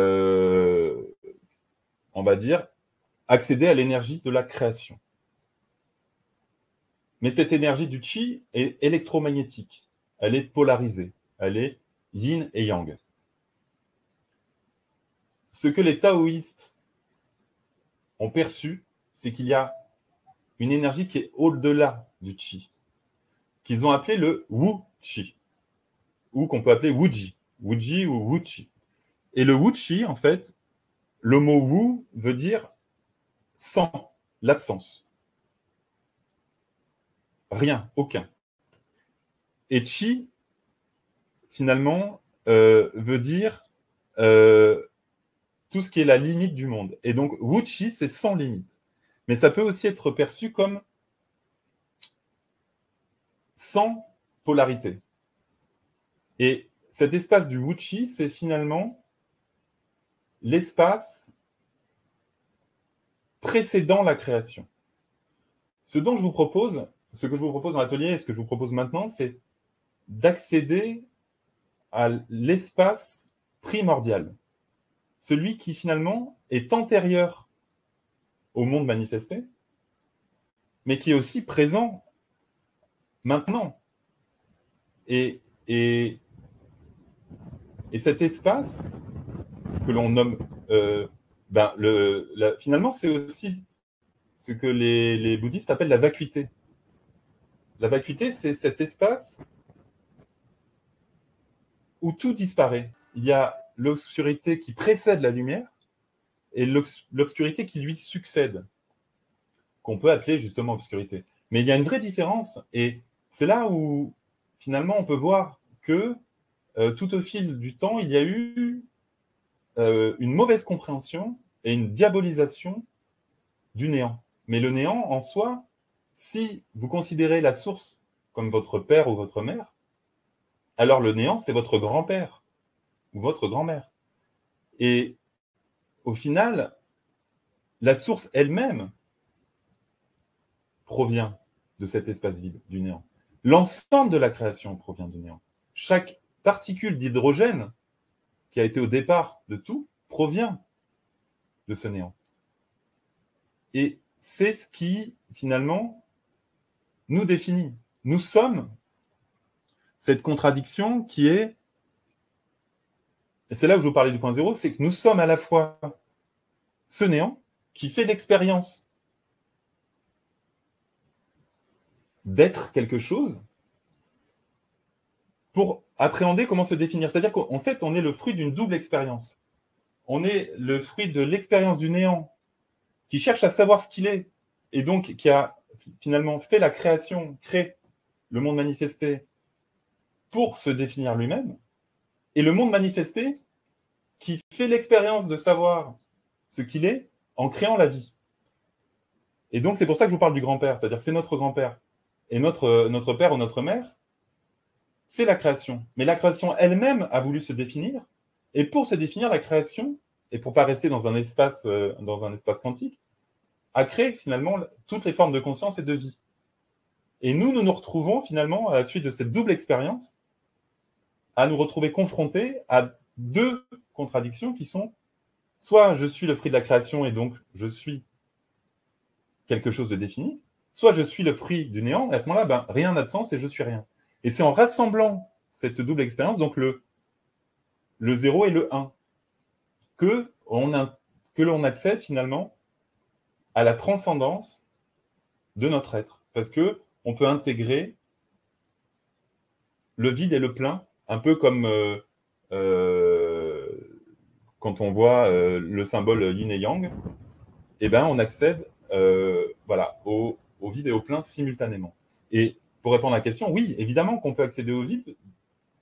va dire, accéder à l'énergie de la création. Mais cette énergie du Chi est électromagnétique. Elle est polarisée. Elle est yin et yang. Ce que les taoïstes ont perçu, c'est qu'il y a une énergie qui est au-delà du Chi, qu'ils ont appelé le Wu Chi, ou qu'on peut appeler Wuji, Wuji ou Wu Chi. Et le Wu Chi, en fait, le mot Wu veut dire sans, l'absence. Rien, aucun. Et Chi, finalement, veut dire tout ce qui est la limite du monde. Et donc, Wu Chi, c'est sans limite. Mais ça peut aussi être perçu comme sans polarité. Et cet espace du Wu Chi, c'est finalement l'espace précédant la création. Ce que je vous propose dans l'atelier et ce que je vous propose maintenant, c'est d'accéder à l'espace primordial, celui qui finalement est antérieur au monde manifesté, mais qui est aussi présent maintenant. Et cet espace que l'on nomme, finalement, c'est aussi ce que les bouddhistes appellent la vacuité. La vacuité, c'est cet espace où tout disparaît. Il y a l'obscurité qui précède la lumière et l'obscurité qui lui succède, qu'on peut appeler justement obscurité. Mais il y a une vraie différence, et c'est là où finalement on peut voir que tout au fil du temps, il y a eu une mauvaise compréhension et une diabolisation du néant. Mais le néant en soi, si vous considérez la source comme votre père ou votre mère, alors le néant, c'est votre grand-père ou votre grand-mère. Et au final, la source elle-même provient de cet espace vide, du néant. L'ensemble de la création provient du néant. Chaque particule d'hydrogène qui a été au départ de tout provient de ce néant. Et c'est ce qui, finalement, nous définit. Nous sommes cette contradiction qui est, et c'est là où je vous parlais du point zéro, c'est que nous sommes à la fois ce néant qui fait l'expérience d'être quelque chose pour appréhender comment se définir. C'est-à-dire qu'en fait, on est le fruit d'une double expérience. on est le fruit de l'expérience du néant, qui cherche à savoir ce qu'il est, et donc qui a finalement fait la création, crée le monde manifesté pour se définir lui-même, et le monde manifesté qui fait l'expérience de savoir ce qu'il est en créant la vie. Et donc, c'est pour ça que je vous parle du grand-père, c'est-à-dire c'est notre grand-père. Et notre père ou notre mère, c'est la création. Mais la création elle-même a voulu se définir, et pour se définir, la création, et pour ne pas rester dans un espace quantique, a créé finalement toutes les formes de conscience et de vie. Et nous nous retrouvons finalement, à la suite de cette double expérience, à nous retrouver confrontés à deux contradictions qui sont soit je suis le fruit de la création et donc je suis quelque chose de défini, soit je suis le fruit du néant, et à ce moment-là, rien n'a de sens et je suis rien. Et c'est en rassemblant cette double expérience, donc le 0 et le 1, que l'on accède finalement à la transcendance de notre être. Parce que on peut intégrer le vide et le plein, un peu comme quand on voit le symbole yin et yang, on accède au vide et au plein simultanément. Et pour répondre à la question, oui, évidemment qu'on peut accéder au vide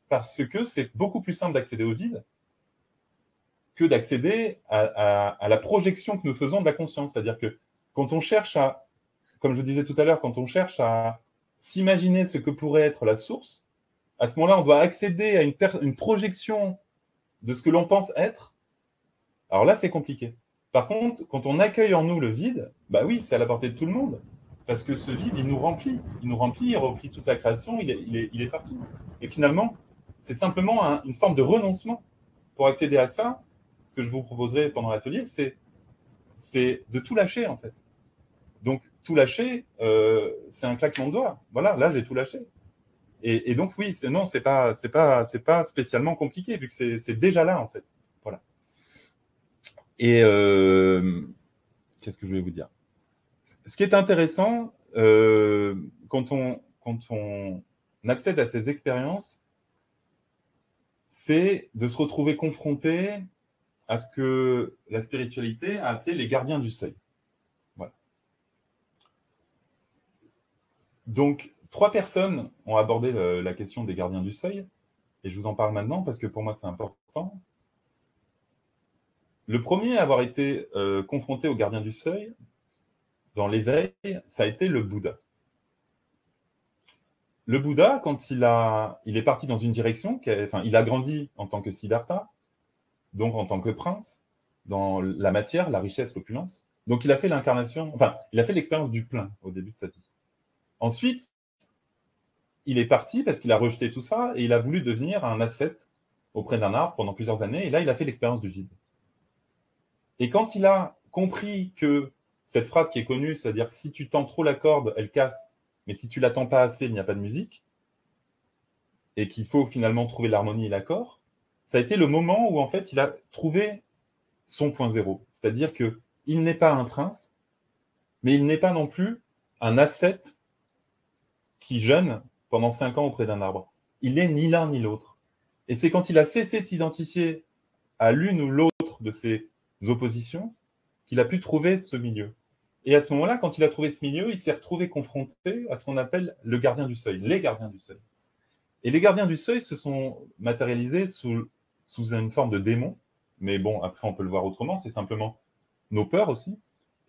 parce que c'est beaucoup plus simple d'accéder au vide que d'accéder à la projection que nous faisons de la conscience. C'est-à-dire que quand on cherche à, comme je disais tout à l'heure, quand on cherche à s'imaginer ce que pourrait être la source, à ce moment-là, on doit accéder à une projection de ce que l'on pense être. Alors là, c'est compliqué. Par contre, quand on accueille en nous le vide, oui, c'est à la portée de tout le monde. Parce que ce vide, il nous remplit. Il remplit toute la création, il est partout. Et finalement, c'est simplement une forme de renoncement. Pour accéder à ça, ce que je vous proposerai pendant l'atelier, c'est de tout lâcher, en fait. Donc, tout lâcher, c'est un claquement de doigts. Voilà, là, j'ai tout lâché. Et donc, oui, c'est pas spécialement compliqué, vu que c'est déjà là, en fait. Voilà. Et qu'est-ce que je voulais vous dire? Ce qui est intéressant, quand on accède à ces expériences, c'est de se retrouver confronté à ce que la spiritualité a appelé les gardiens du seuil. Voilà. Donc, 3 personnes ont abordé la question des gardiens du seuil, et je vous en parle maintenant parce que pour moi c'est important. Le premier à avoir été confronté aux gardiens du seuil, dans l'éveil, ça a été le Bouddha. Le Bouddha, quand il est parti dans une direction, il a grandi en tant que Siddhartha, donc en tant que prince, dans la matière, la richesse, l'opulence. Donc il a fait il a fait l'expérience du plein au début de sa vie. Ensuite, il est parti parce qu'il a rejeté tout ça et il a voulu devenir un ascète auprès d'un arbre pendant plusieurs années. Et là, il a fait l'expérience du vide. Et quand il a compris que cette phrase qui est connue, c'est-à-dire si tu tends trop la corde, elle casse, mais si tu la tends pas assez, il n'y a pas de musique, et qu'il faut finalement trouver l'harmonie et l'accord, ça a été le moment où en fait il a trouvé son point zéro. C'est-à-dire qu'il n'est pas un prince, mais il n'est pas non plus un ascète qui jeûne pendant 5 ans auprès d'un arbre. Il n'est ni l'un ni l'autre. Et c'est quand il a cessé de s'identifier à l'une ou l'autre de ces oppositions qu'il a pu trouver ce milieu. Et à ce moment-là, quand il a trouvé ce milieu, il s'est retrouvé confronté à ce qu'on appelle le gardien du seuil, les gardiens du seuil. Et les gardiens du seuil se sont matérialisés sous une forme de démon, mais bon, après on peut le voir autrement, c'est simplement nos peurs aussi,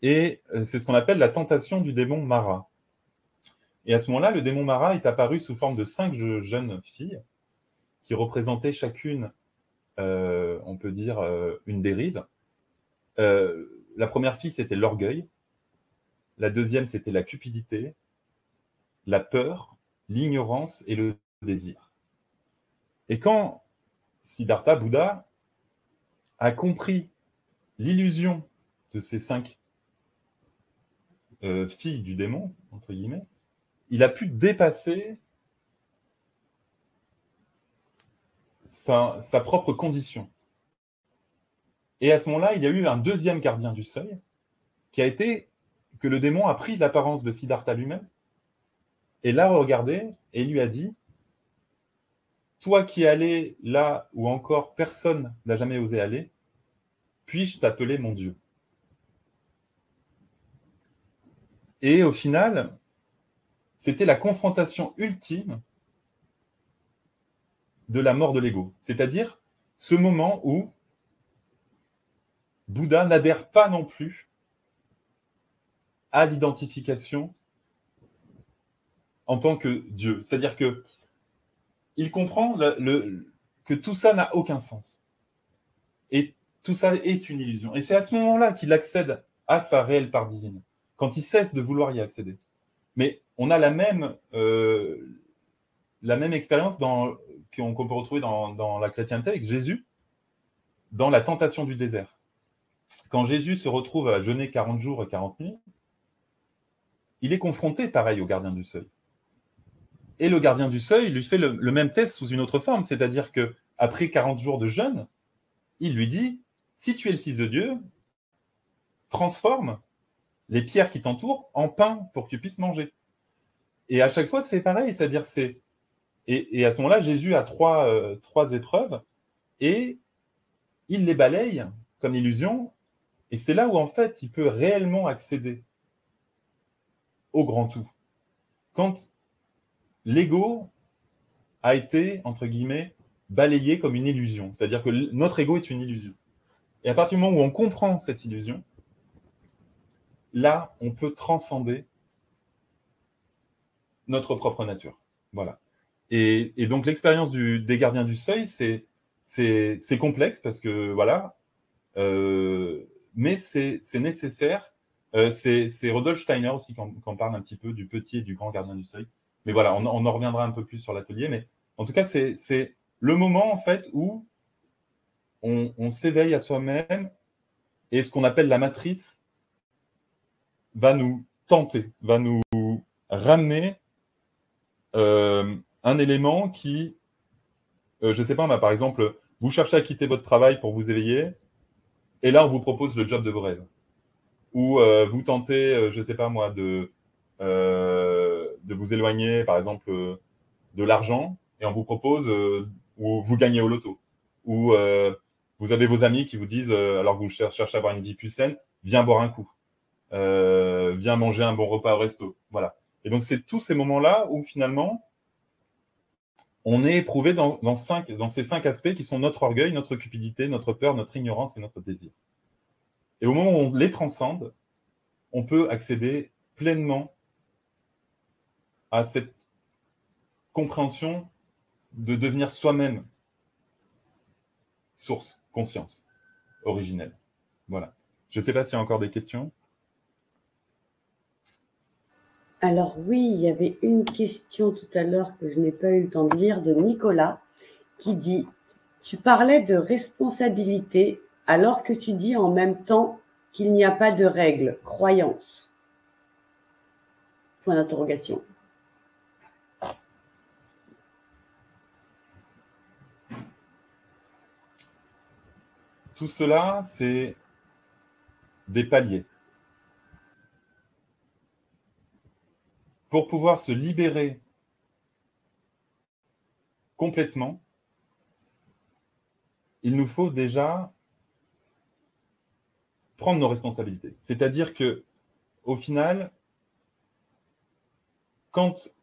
et c'est ce qu'on appelle la tentation du démon Mara. Et à ce moment-là, le démon Mara est apparu sous forme de 5 jeunes filles qui représentaient chacune, on peut dire, une dérive. La première fille, c'était l'orgueil. La deuxième, c'était la cupidité, la peur, l'ignorance et le désir. Et quand Siddhartha, Bouddha, a compris l'illusion de ces 5 filles du démon, entre guillemets, il a pu dépasser sa propre condition. Et à ce moment-là, il y a eu un deuxième gardien du seuil, qui a été que le démon a pris l'apparence de Siddhartha lui-même, et l'a regardé, et lui a dit « Toi qui es allé là où encore personne n'a jamais osé aller, puis-je t'appeler mon Dieu? Et au final, c'était la confrontation ultime de la mort de l'ego. C'est-à-dire ce moment où Bouddha n'adhère pas non plus à l'identification en tant que Dieu. C'est-à-dire qu'il comprend que tout ça n'a aucun sens. Et tout ça est une illusion. Et c'est à ce moment-là qu'il accède à sa réelle part divine, quand il cesse de vouloir y accéder. Mais on a la même expérience qu'on peut retrouver dans la chrétienté avec Jésus, dans la tentation du désert. Quand Jésus se retrouve à jeûner 40 jours et 40 nuits, il est confronté, pareil, au gardien du seuil. Et le gardien du seuil lui fait le même test sous une autre forme, c'est-à-dire qu'après 40 jours de jeûne, il lui dit, si tu es le Fils de Dieu, transforme les pierres qui t'entourent en pain pour que tu puisses manger. Et à chaque fois, c'est pareil, c'est-à-dire et à ce moment-là, Jésus a trois épreuves et il les balaye comme illusion. Et c'est là où, en fait, il peut réellement accéder au grand tout. Quand l'ego a été, entre guillemets, balayé comme une illusion. C'est-à-dire que notre ego est une illusion. Et à partir du moment où on comprend cette illusion, là, on peut transcender notre propre nature. Voilà. Et donc, l'expérience des gardiens du seuil, c'est complexe parce que, voilà, mais c'est nécessaire. C'est Rudolf Steiner aussi qui en parle un petit peu du petit et du grand gardien du seuil. Mais voilà, on en reviendra un peu plus sur l'atelier. Mais en tout cas, c'est le moment, en fait, où on s'éveille à soi-même et ce qu'on appelle la matrice va nous tenter, va nous ramener un élément qui, je ne sais pas, par exemple, vous cherchez à quitter votre travail pour vous éveiller, et là, on vous propose le job de vos rêves. Ou vous tentez, je ne sais pas moi, de vous éloigner, par exemple, de l'argent, et on vous propose, ou vous gagnez au loto. Ou vous avez vos amis qui vous disent, alors que vous cherchez à avoir une vie plus saine, viens boire un coup. Viens manger un bon repas au resto. Voilà. Et donc, c'est tous ces moments-là où, finalement, on est éprouvé dans ces 5 aspects qui sont notre orgueil, notre cupidité, notre peur, notre ignorance et notre désir. Et au moment où on les transcende, on peut accéder pleinement à cette compréhension de devenir soi-même source, conscience, originelle. Voilà. Je ne sais pas s'il y a encore des questions. Alors oui, il y avait une question tout à l'heure que je n'ai pas eu le temps de lire de Nicolas qui dit « Tu parlais de responsabilité alors que tu dis en même temps qu'il n'y a pas de règles, croyances. » Point d'interrogation. Tout cela, c'est des paliers. Pour pouvoir se libérer complètement, il nous faut déjà prendre nos responsabilités. C'est-à-dire que, au final, quand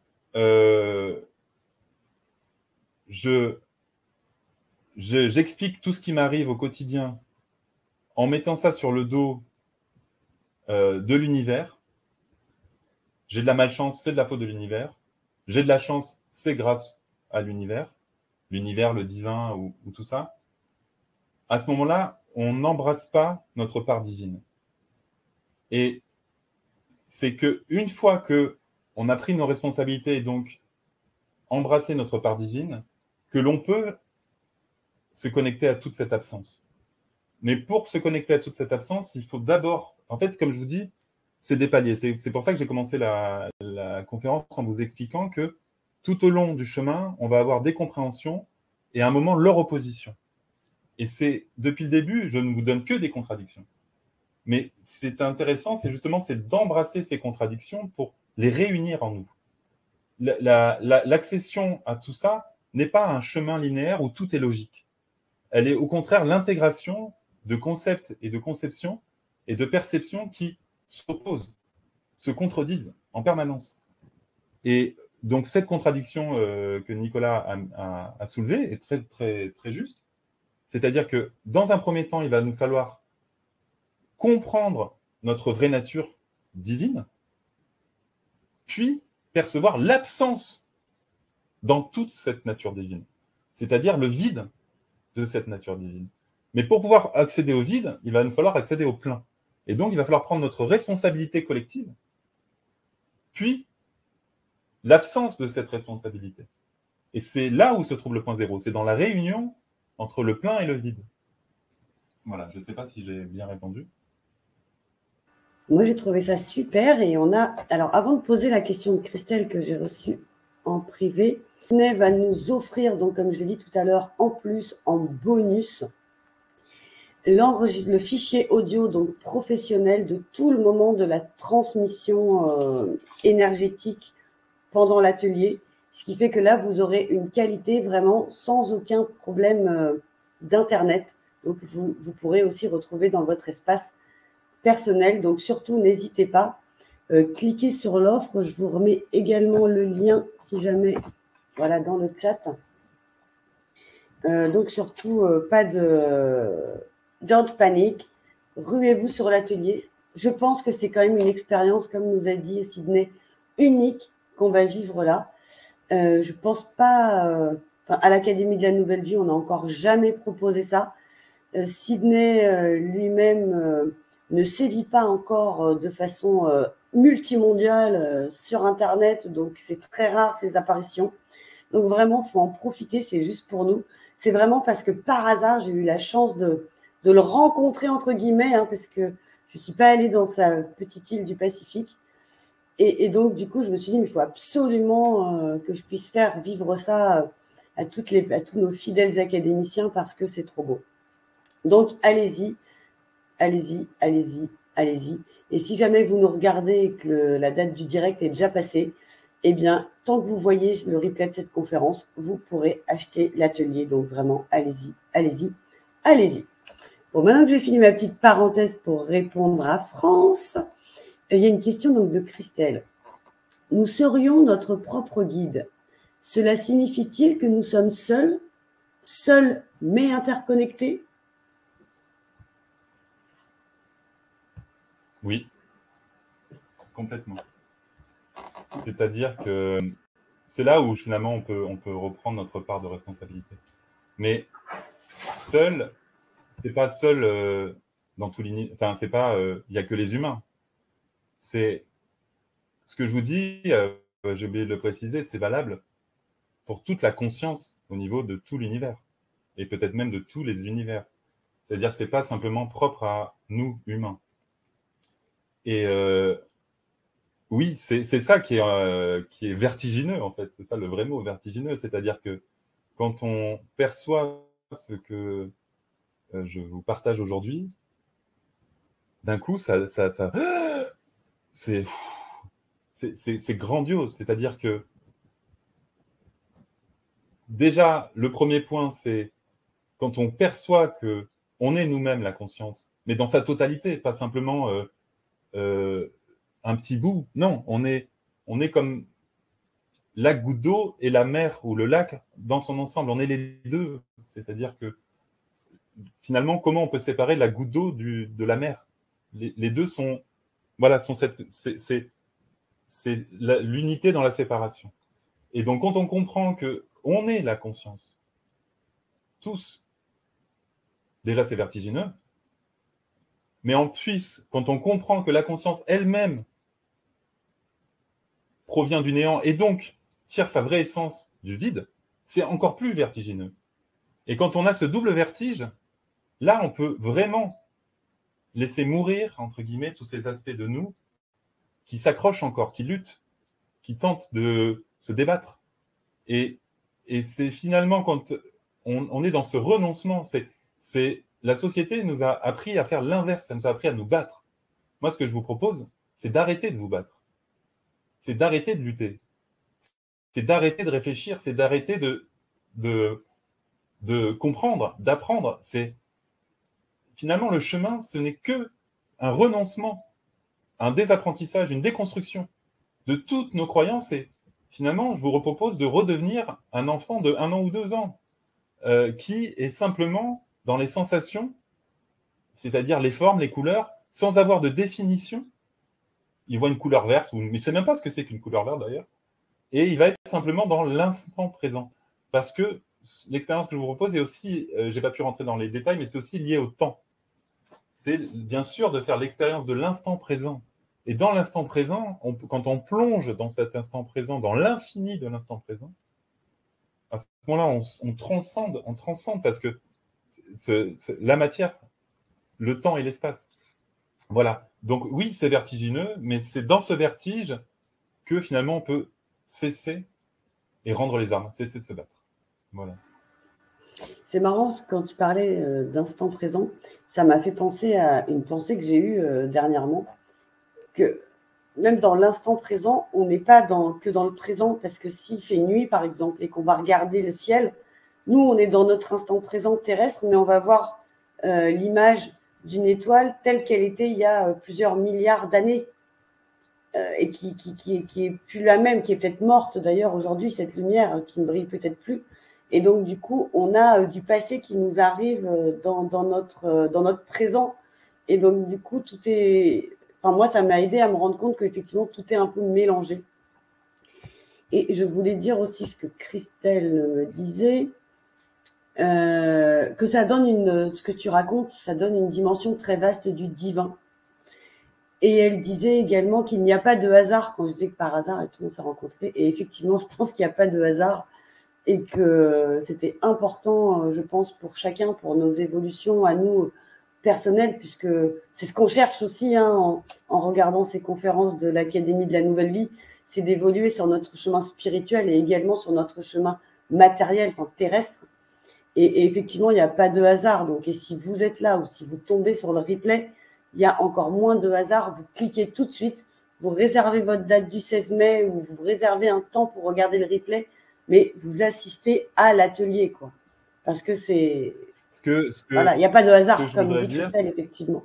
j'explique tout ce qui m'arrive au quotidien en mettant ça sur le dos de l'univers, j'ai de la malchance, c'est de la faute de l'univers. J'ai de la chance, c'est grâce à l'univers, le divin ou tout ça. À ce moment-là, on n'embrasse pas notre part divine. Et c'est qu'une fois qu'on a pris nos responsabilités et donc embrasser notre part divine, que l'on peut se connecter à toute cette absence. Mais pour se connecter à toute cette absence, il faut d'abord, en fait, comme je vous dis, c'est des paliers. C'est pour ça que j'ai commencé la conférence en vous expliquant que tout au long du chemin, on va avoir des compréhensions et à un moment, leur opposition. Et c'est, depuis le début, je ne vous donne que des contradictions. Mais c'est intéressant, c'est d'embrasser ces contradictions pour les réunir en nous. L'accession à tout ça n'est pas un chemin linéaire où tout est logique. Elle est au contraire l'intégration de concepts et de conceptions et de perceptions qui s'opposent, se contredisent en permanence. Et donc, cette contradiction que Nicolas a soulevée est très, très, très juste. C'est-à-dire que, dans un premier temps, il va nous falloir comprendre notre vraie nature divine, puis percevoir l'absence dans toute cette nature divine, c'est-à-dire le vide de cette nature divine. Mais pour pouvoir accéder au vide, il va nous falloir accéder au plein. Et donc, il va falloir prendre notre responsabilité collective, puis l'absence de cette responsabilité. Et c'est là où se trouve le point zéro, c'est dans la réunion entre le plein et le vide. Voilà, je ne sais pas si j'ai bien répondu. Moi, j'ai trouvé ça super. Et on a. Alors, avant de poser la question de Christelle que j'ai reçue en privé, Sydney va nous offrir, donc, comme je l'ai dit tout à l'heure, en plus, en bonus, le fichier audio donc professionnel de tout le moment de la transmission énergétique pendant l'atelier, ce qui fait que là, vous aurez une qualité vraiment sans aucun problème d'Internet. Donc, vous pourrez aussi retrouver dans votre espace personnel. Donc, surtout, n'hésitez pas. Cliquez sur l'offre. Je vous remets également le lien, si jamais, voilà, dans le chat. Donc, surtout, pas de... don't panic. Ruez-vous sur l'atelier. Je pense que c'est quand même une expérience, comme nous a dit Sydney, unique qu'on va vivre là. Je pense pas... à l'Académie de la Nouvelle Vie, on n'a encore jamais proposé ça. Sydney lui-même ne sévit pas encore de façon multimondiale sur Internet, donc c'est très rare ces apparitions. Donc vraiment, il faut en profiter, c'est juste pour nous. C'est vraiment parce que par hasard, j'ai eu la chance de le rencontrer, entre guillemets, hein, parce que je ne suis pas allée dans sa petite île du Pacifique. Et donc, du coup, je me suis dit, mais il faut absolument que je puisse faire vivre ça à tous nos fidèles académiciens parce que c'est trop beau. Donc, allez-y, allez-y, allez-y, allez-y. Et si jamais vous nous regardez et que la date du direct est déjà passée, eh bien, tant que vous voyez le replay de cette conférence, vous pourrez acheter l'atelier. Donc, vraiment, allez-y, allez-y, allez-y. Bon, maintenant que j'ai fini ma petite parenthèse pour répondre à France, il y a une question donc de Christelle. Nous serions notre propre guide. Cela signifie-t-il que nous sommes seuls mais interconnectés? Oui, complètement. C'est-à-dire que c'est là où finalement on peut reprendre notre part de responsabilité. Mais seul, c'est pas seul dans tout l'univers. Enfin, c'est pas, il y a que les humains. C'est ce que je vous dis. J'ai oublié de le préciser, c'est valable pour toute la conscience au niveau de tout l'univers et peut-être même de tous les univers. C'est-à-dire, c'est pas simplement propre à nous humains. Et oui, c'est ça qui est vertigineux, en fait. C'est ça le vrai mot, vertigineux. C'est-à-dire que quand on perçoit ce que je vous partage aujourd'hui, d'un coup, c'est grandiose. C'est-à-dire que déjà, le premier point, c'est quand on perçoit que on est nous-mêmes la conscience, mais dans sa totalité, pas simplement un petit bout. Non, on est comme la goutte d'eau et la mer ou le lac dans son ensemble. On est les deux. C'est-à-dire que finalement, comment on peut séparer la goutte d'eau de la mer? Les deux sont, voilà, c'est l'unité dans la séparation. Et donc, quand on comprend que on est la conscience, tous, déjà c'est vertigineux, mais en plus, quand on comprend que la conscience elle-même provient du néant et donc tire sa vraie essence du vide, c'est encore plus vertigineux. Et quand on a ce double vertige, là, on peut vraiment laisser mourir, entre guillemets, tous ces aspects de nous qui s'accrochent encore, qui luttent, qui tentent de se débattre. Et c'est finalement quand on est dans ce renoncement, la société nous a appris à faire l'inverse, elle nous a appris à nous battre. Moi, ce que je vous propose, c'est d'arrêter de vous battre. C'est d'arrêter de lutter. C'est d'arrêter de réfléchir, c'est d'arrêter de comprendre, d'apprendre. finalement, le chemin, ce n'est que un renoncement, un désapprentissage, une déconstruction de toutes nos croyances. Et finalement, je vous propose de redevenir un enfant de 1 an ou 2 ans, qui est simplement dans les sensations, c'est-à-dire les formes, les couleurs, sans avoir de définition. Il voit une couleur verte, mais il ne sait même pas ce que c'est qu'une couleur verte d'ailleurs, et il va être simplement dans l'instant présent. Parce que l'expérience que je vous propose est aussi, je n'ai pas pu rentrer dans les détails, mais c'est aussi lié au temps. C'est bien sûr de faire l'expérience de l'instant présent. Et dans l'instant présent, quand on plonge dans cet instant présent, dans l'infini de l'instant présent, à ce moment-là, on transcende parce que la matière, le temps et l'espace. Voilà. Donc oui, c'est vertigineux, mais c'est dans ce vertige que finalement on peut cesser et rendre les armes, cesser de se battre. Voilà. C'est marrant, quand tu parlais d'instant présent, ça m'a fait penser à une pensée que j'ai eue dernièrement, que même dans l'instant présent, on n'est pas que dans le présent, parce que s'il fait nuit, par exemple, et qu'on va regarder le ciel, nous, on est dans notre instant présent terrestre, mais on va voir l'image d'une étoile telle qu'elle était il y a plusieurs milliards d'années, et qui est plus la même, qui est peut-être morte d'ailleurs aujourd'hui, cette lumière qui ne brille peut-être plus. Et donc, du coup, on a du passé qui nous arrive dans notre présent. Et donc, du coup, tout est... Enfin, moi, ça m'a aidé à me rendre compte qu'effectivement, tout est un peu mélangé. Et je voulais dire aussi ce que Christelle disait, que ça donne ce que tu racontes, ça donne une dimension très vaste du divin. Et elle disait également qu'il n'y a pas de hasard, quand je disais que par hasard et tout, on s'est rencontrés. Et effectivement, je pense qu'il n'y a pas de hasard et que c'était important, je pense, pour chacun, pour nos évolutions à nous personnelles, puisque c'est ce qu'on cherche aussi en regardant ces conférences de l'Académie de la Nouvelle Vie, c'est d'évoluer sur notre chemin spirituel et également sur notre chemin matériel, terrestre. Et effectivement, il n'y a pas de hasard. Donc, et si vous êtes là ou si vous tombez sur le replay, il y a encore moins de hasard. Vous cliquez tout de suite, vous réservez votre date du 16 mai ou vous réservez un temps pour regarder le replay, mais vous assistez à l'atelier, quoi. Parce que c'est... Voilà, il n'y a pas de hasard, comme dit Christelle, effectivement.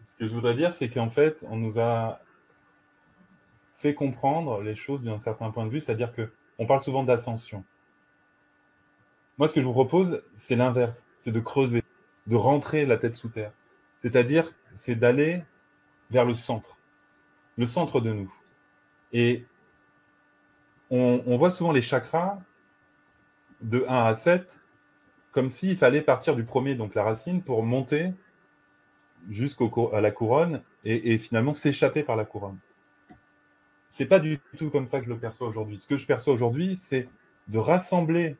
Ce que je voudrais dire, c'est qu'en fait, on nous a fait comprendre les choses d'un certain point de vue, c'est-à-dire qu'on parle souvent d'ascension. Moi, ce que je vous propose, c'est l'inverse, c'est de creuser, de rentrer la tête sous terre. C'est-à-dire, c'est d'aller vers le centre de nous. Et on voit souvent les chakras de 1 à 7 comme s'il fallait partir du premier, donc la racine, pour monter jusqu'à la couronne et finalement s'échapper par la couronne. C'est pas du tout comme ça que je le perçois aujourd'hui. Ce que je perçois aujourd'hui, c'est de rassembler,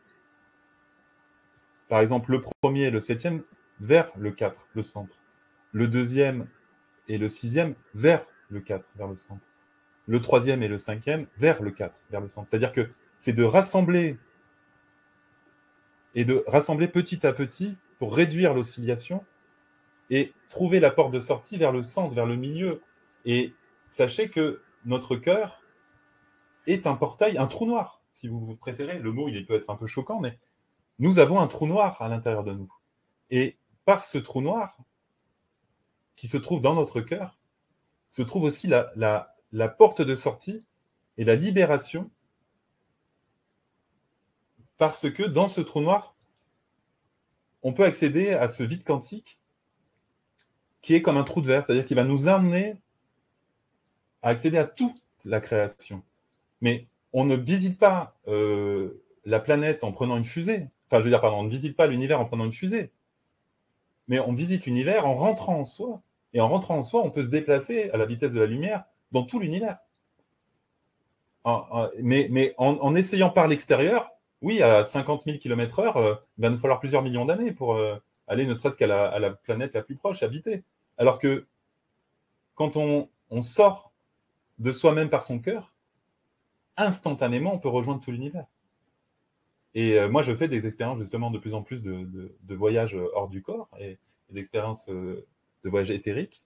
par exemple, le premier et le 7e vers le 4, le centre. Le 2e et le 6e vers le 4, vers le centre. Le 3e et le 5e vers le 4, vers le centre. C'est-à-dire que c'est de rassembler et de rassembler petit à petit pour réduire l'oscillation et trouver la porte de sortie vers le centre, vers le milieu. Et sachez que notre cœur est un portail, un trou noir, si vous préférez. Le mot, il peut être un peu choquant, mais nous avons un trou noir à l'intérieur de nous. Et par ce trou noir, qui se trouve dans notre cœur, se trouve aussi la porte de sortie et la libération, parce que dans ce trou noir, on peut accéder à ce vide quantique qui est comme un trou de verre, c'est-à-dire qu'il va nous amener à accéder à toute la création. Mais on ne visite pas la planète en prenant une fusée. Enfin, je veux dire, pardon, on ne visite pas l'univers en prenant une fusée. Mais on visite l'univers en rentrant en soi. Et en rentrant en soi, on peut se déplacer à la vitesse de la lumière dans tout l'univers. Mais en essayant par l'extérieur, oui, à 50 000 km/h, il va nous falloir plusieurs millions d'années pour aller ne serait-ce qu'à la planète la plus proche, habiter. Alors que quand on sort de soi-même par son cœur, instantanément, on peut rejoindre tout l'univers. Et moi, je fais des expériences justement de plus en plus de voyages hors du corps et d'expériences de voyages éthériques.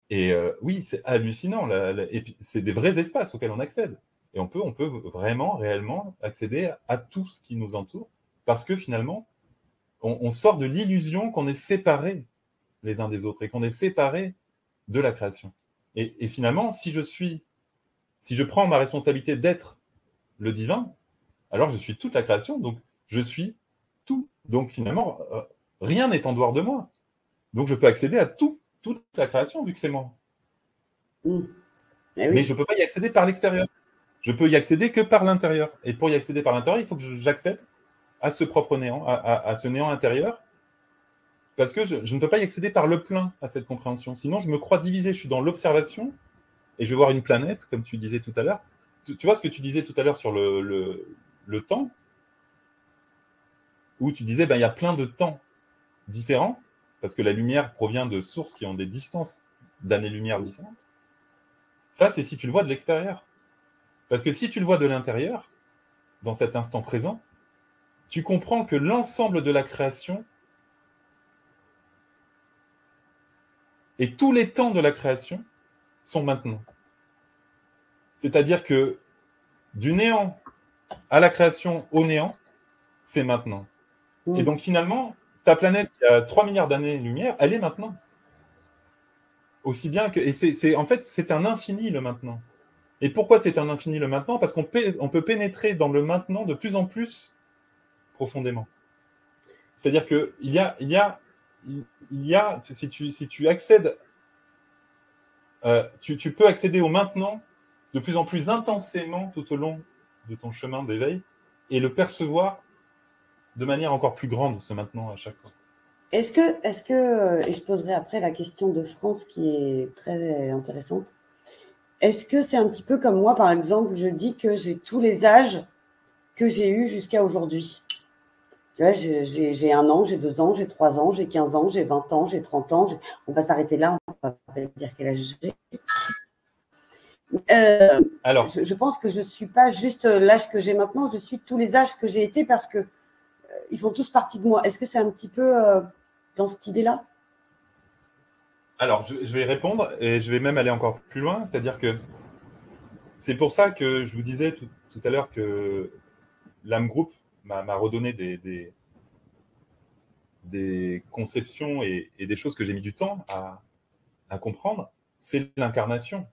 Et oui, c'est hallucinant. Et puis, c'est des vrais espaces auxquels on accède. Et on peut vraiment, réellement accéder à tout ce qui nous entoure parce que finalement, on sort de l'illusion qu'on est séparés les uns des autres et qu'on est séparés de la création. Et finalement, si je prends ma responsabilité d'être le divin, alors je suis toute la création, donc je suis tout. Donc finalement, rien n'est en dehors de moi. Donc je peux accéder à toute la création vu que c'est moi. Eh Mais oui. je ne peux pas y accéder par l'extérieur. Je peux y accéder que par l'intérieur. Et pour y accéder par l'intérieur, il faut que j'accède à ce propre néant, à ce néant intérieur, parce que je ne peux pas y accéder par le plein à cette compréhension. Sinon, je me crois divisé. Je suis dans l'observation et je vais voir une planète, comme tu disais tout à l'heure. Tu vois ce que tu disais tout à l'heure sur le temps, où tu disais, il y a plein de temps différents, parce que la lumière provient de sources qui ont des distances d'années-lumière différentes. Ça, c'est si tu le vois de l'extérieur. Parce que si tu le vois de l'intérieur, dans cet instant présent, tu comprends que l'ensemble de la création et tous les temps de la création sont maintenant. C'est-à-dire que du néant à la création au néant, c'est maintenant. Et donc finalement, ta planète qui a 3 milliards d'années-lumière, elle est maintenant. Aussi bien que. Et en fait, c'est un infini le maintenant. Et pourquoi c'est un infini le maintenant? Parce qu'on peut pénétrer dans le maintenant de plus en plus profondément. C'est-à-dire qu'il y a, si tu accèdes, tu peux accéder au maintenant de plus en plus intensément tout au long de ton chemin d'éveil et le percevoir de manière encore plus grande, ce maintenant à chaque fois. Est-ce que, et je poserai après la question de France qui est très intéressante, est-ce que c'est un petit peu comme moi, par exemple, je dis que j'ai tous les âges que j'ai eus jusqu'à aujourd'hui? Tu vois, j'ai 1 an, j'ai 2 ans, j'ai 3 ans, j'ai 15 ans, j'ai 20 ans, j'ai 30 ans. On va s'arrêter là, on va pas dire quel âge j'ai. Alors, je pense que je ne suis pas juste l'âge que j'ai maintenant, je suis tous les âges que j'ai été parce que ils font tous partie de moi. Est-ce que c'est un petit peu dans cette idée-là? alors je vais répondre et je vais même aller encore plus loin, c'est-à-dire que c'est pour ça que je vous disais tout à l'heure que l'âme groupe m'a redonné des conceptions et des choses que j'ai mis du temps à comprendre, c'est l'incarnation.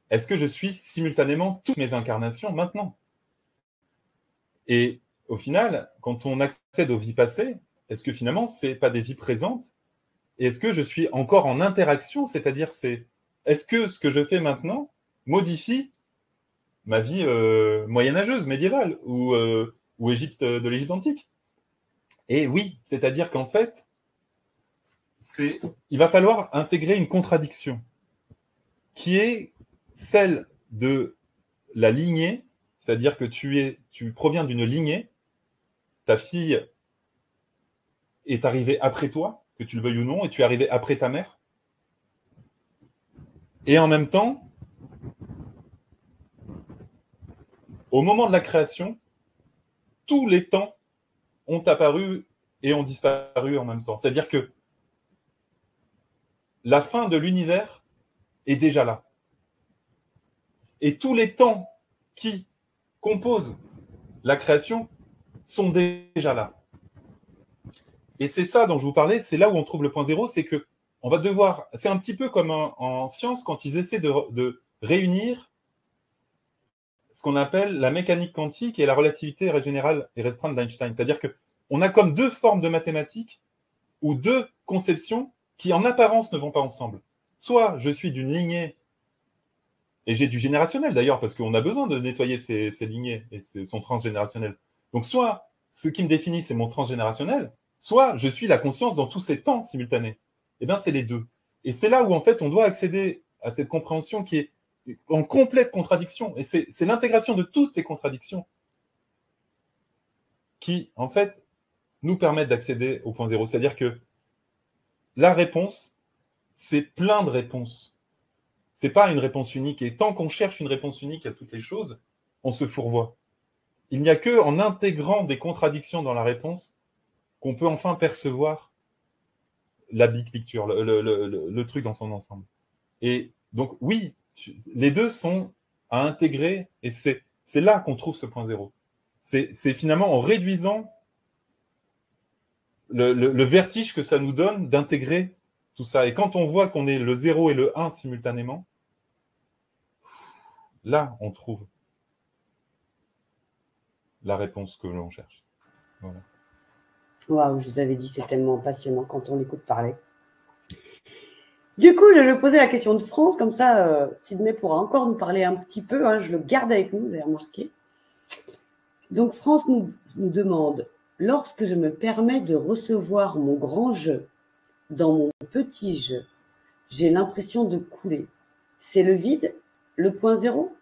Est-ce que je suis simultanément toutes mes incarnations maintenant? Et au final, quand on accède aux vies passées, est-ce que finalement, ce n'est pas des vies présentes? Et est-ce que je suis encore en interaction? C'est-à-dire, est-ce que ce que je fais maintenant modifie ma vie moyenâgeuse, médiévale, ou Égypte, de l'Égypte antique? Et oui, c'est-à-dire qu'en fait, il va falloir intégrer une contradiction qui est celle de la lignée, c'est-à-dire que tu proviens d'une lignée, ta fille est arrivée après toi, que tu le veuilles ou non, et tu es arrivé après ta mère. Et en même temps, au moment de la création, tous les temps ont apparu et ont disparu en même temps. C'est-à-dire que la fin de l'univers est déjà là. Et tous les temps qui composent la création sont déjà là. Et c'est ça dont je vous parlais, c'est là où on trouve le point zéro, c'est que on va devoir, c'est un petit peu comme en science quand ils essaient de réunir ce qu'on appelle la mécanique quantique et la relativité générale et restreinte d'Einstein. C'est-à-dire qu'on a comme deux formes de mathématiques ou deux conceptions qui en apparence ne vont pas ensemble. Soit je suis d'une lignée, et j'ai du générationnel d'ailleurs, parce qu'on a besoin de nettoyer ces lignées et son transgénérationnel. Donc soit ce qui me définit, c'est mon transgénérationnel, soit je suis la conscience dans tous ces temps simultanés. Eh bien, c'est les deux. Et c'est là où, en fait, on doit accéder à cette compréhension qui est en complète contradiction. Et c'est l'intégration de toutes ces contradictions qui, en fait, nous permettent d'accéder au point zéro. C'est-à-dire que la réponse, c'est plein de réponses. C'est pas une réponse unique. Et tant qu'on cherche une réponse unique à toutes les choses, on se fourvoie. Il n'y a que en intégrant des contradictions dans la réponse qu'on peut enfin percevoir la big picture, le truc dans son ensemble. Et donc, oui, les deux sont à intégrer, et c'est là qu'on trouve ce point zéro. C'est finalement en réduisant le vertige que ça nous donne d'intégrer tout ça. Et quand on voit qu'on est le 0 et le 1 simultanément, là, on trouve la réponse que l'on cherche. Voilà. Waouh, je vous avais dit, c'est tellement passionnant quand on l'écoute parler. Du coup, je vais poser la question de France, comme ça, Sydney pourra encore nous parler un petit peu. Hein, je le garde avec nous, vous avez remarqué. Donc, France nous demande, lorsque je me permets de recevoir mon grand jeu dans mon petit jeu, j'ai l'impression de couler. C'est le vide, le point zéro?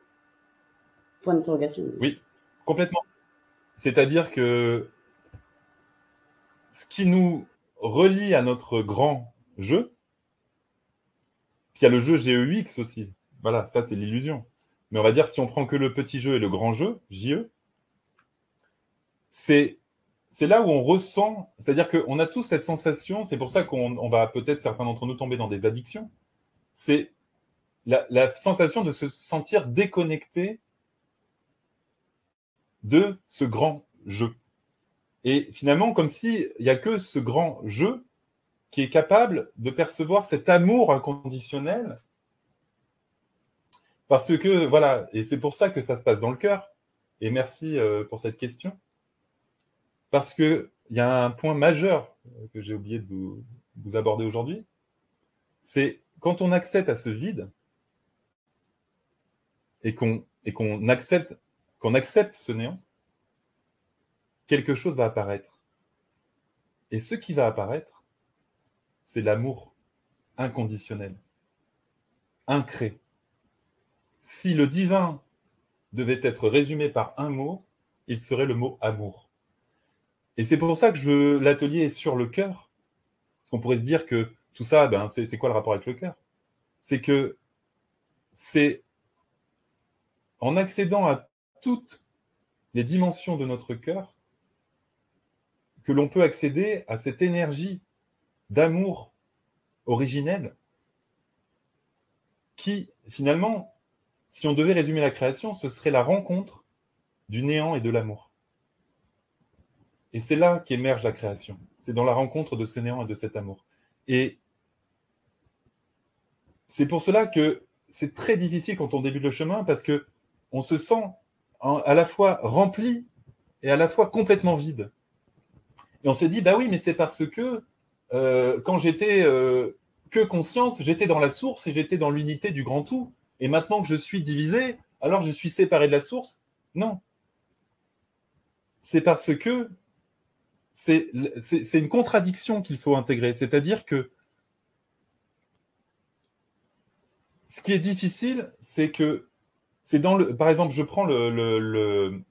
Point d'interrogation. Oui, complètement. C'est-à-dire que ce qui nous relie à notre grand jeu, puis il y a le jeu GEX aussi. Voilà, ça c'est l'illusion. Mais on va dire, si on prend que le petit jeu et le grand jeu, JE, c'est là où on ressent, c'est-à-dire qu'on a tous cette sensation, c'est pour ça qu'on va peut-être certains d'entre nous tomber dans des addictions, c'est la sensation de se sentir déconnecté de ce grand jeu. Et finalement, comme s'il n'y a que ce grand jeu qui est capable de percevoir cet amour inconditionnel, parce que, voilà, et c'est pour ça que ça se passe dans le cœur, et merci pour cette question, parce qu'il y a un point majeur que j'ai oublié de vous aborder aujourd'hui, c'est quand on accède à ce vide, et qu'on accepte ce néant, quelque chose va apparaître. Et ce qui va apparaître, c'est l'amour inconditionnel, incré. Si le divin devait être résumé par un mot, il serait le mot amour. Et c'est pour ça que l'atelier est sur le cœur. Parce qu'on pourrait se dire que tout ça, ben, c'est quoi le rapport avec le cœur? C'est que c'est en accédant à toutes les dimensions de notre cœur que l'on peut accéder à cette énergie d'amour originel qui, finalement, si on devait résumer la création, ce serait la rencontre du néant et de l'amour. Et c'est là qu'émerge la création. C'est dans la rencontre de ce néant et de cet amour. Et c'est pour cela que c'est très difficile quand on débute le chemin, parce qu'on se sent à la fois rempli et à la fois complètement vide. Et on se dit, bah oui, mais c'est parce que quand j'étais que conscience, j'étais dans la source et j'étais dans l'unité du grand tout. Et maintenant que je suis divisé, alors je suis séparé de la source. Non. C'est parce que c'est une contradiction qu'il faut intégrer. C'est-à-dire que ce qui est difficile, c'est que c'est dans le. Par exemple, je prends le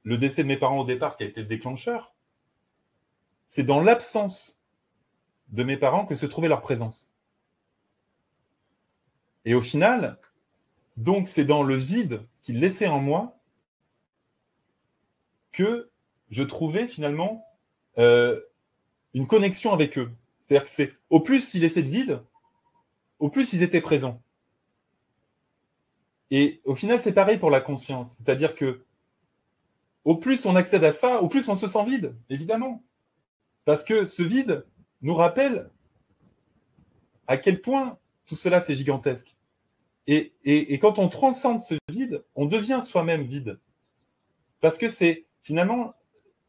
décès de mes parents au départ qui a été le déclencheur. C'est dans l'absence de mes parents que se trouvait leur présence. Et au final, donc c'est dans le vide qu'ils laissaient en moi que je trouvais finalement une connexion avec eux. C'est-à-dire que c'est au plus ils laissaient de vide, au plus ils étaient présents. Et au final, c'est pareil pour la conscience. C'est-à-dire que au plus on accède à ça, au plus on se sent vide, évidemment. Parce que ce vide nous rappelle à quel point tout cela, c'est gigantesque. Et quand on transcende ce vide, on devient soi-même vide. Parce que c'est, finalement,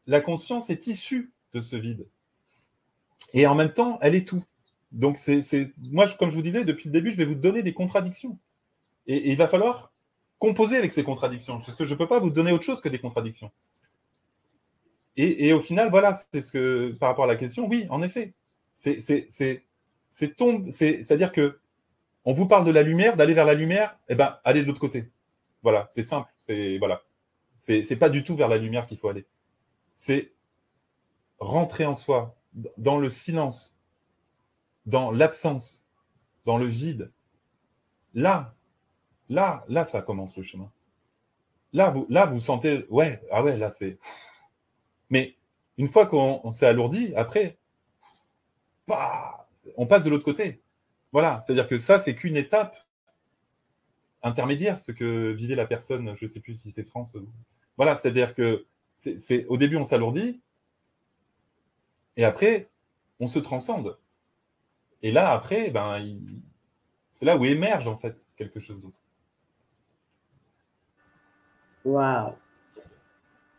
la conscience est issue de ce vide. Et en même temps, elle est tout. Donc, moi, comme je vous disais, depuis le début, je vais vous donner des contradictions. Et il va falloir composer avec ces contradictions, parce que je ne peux pas vous donner autre chose que des contradictions. Et au final, voilà, c'est ce que, par rapport à la question, oui, en effet, c'est-à-dire que on vous parle de la lumière, d'aller vers la lumière, eh ben, allez de l'autre côté. Voilà, c'est simple, voilà. C'est pas du tout vers la lumière qu'il faut aller. C'est rentrer en soi, dans le silence, dans l'absence, dans le vide. Là, ça commence le chemin. Là, vous sentez, ouais, ah ouais, là, c'est. Mais une fois qu'on s'est alourdi, après, bah, on passe de l'autre côté. Voilà, c'est-à-dire que ça, c'est qu'une étape intermédiaire, ce que vivait la personne, je ne sais plus si c'est France. Voilà, c'est-à-dire que au début, on s'alourdit, Et après, on se transcende. Et là, après, c'est là où émerge en fait quelque chose d'autre. Waouh.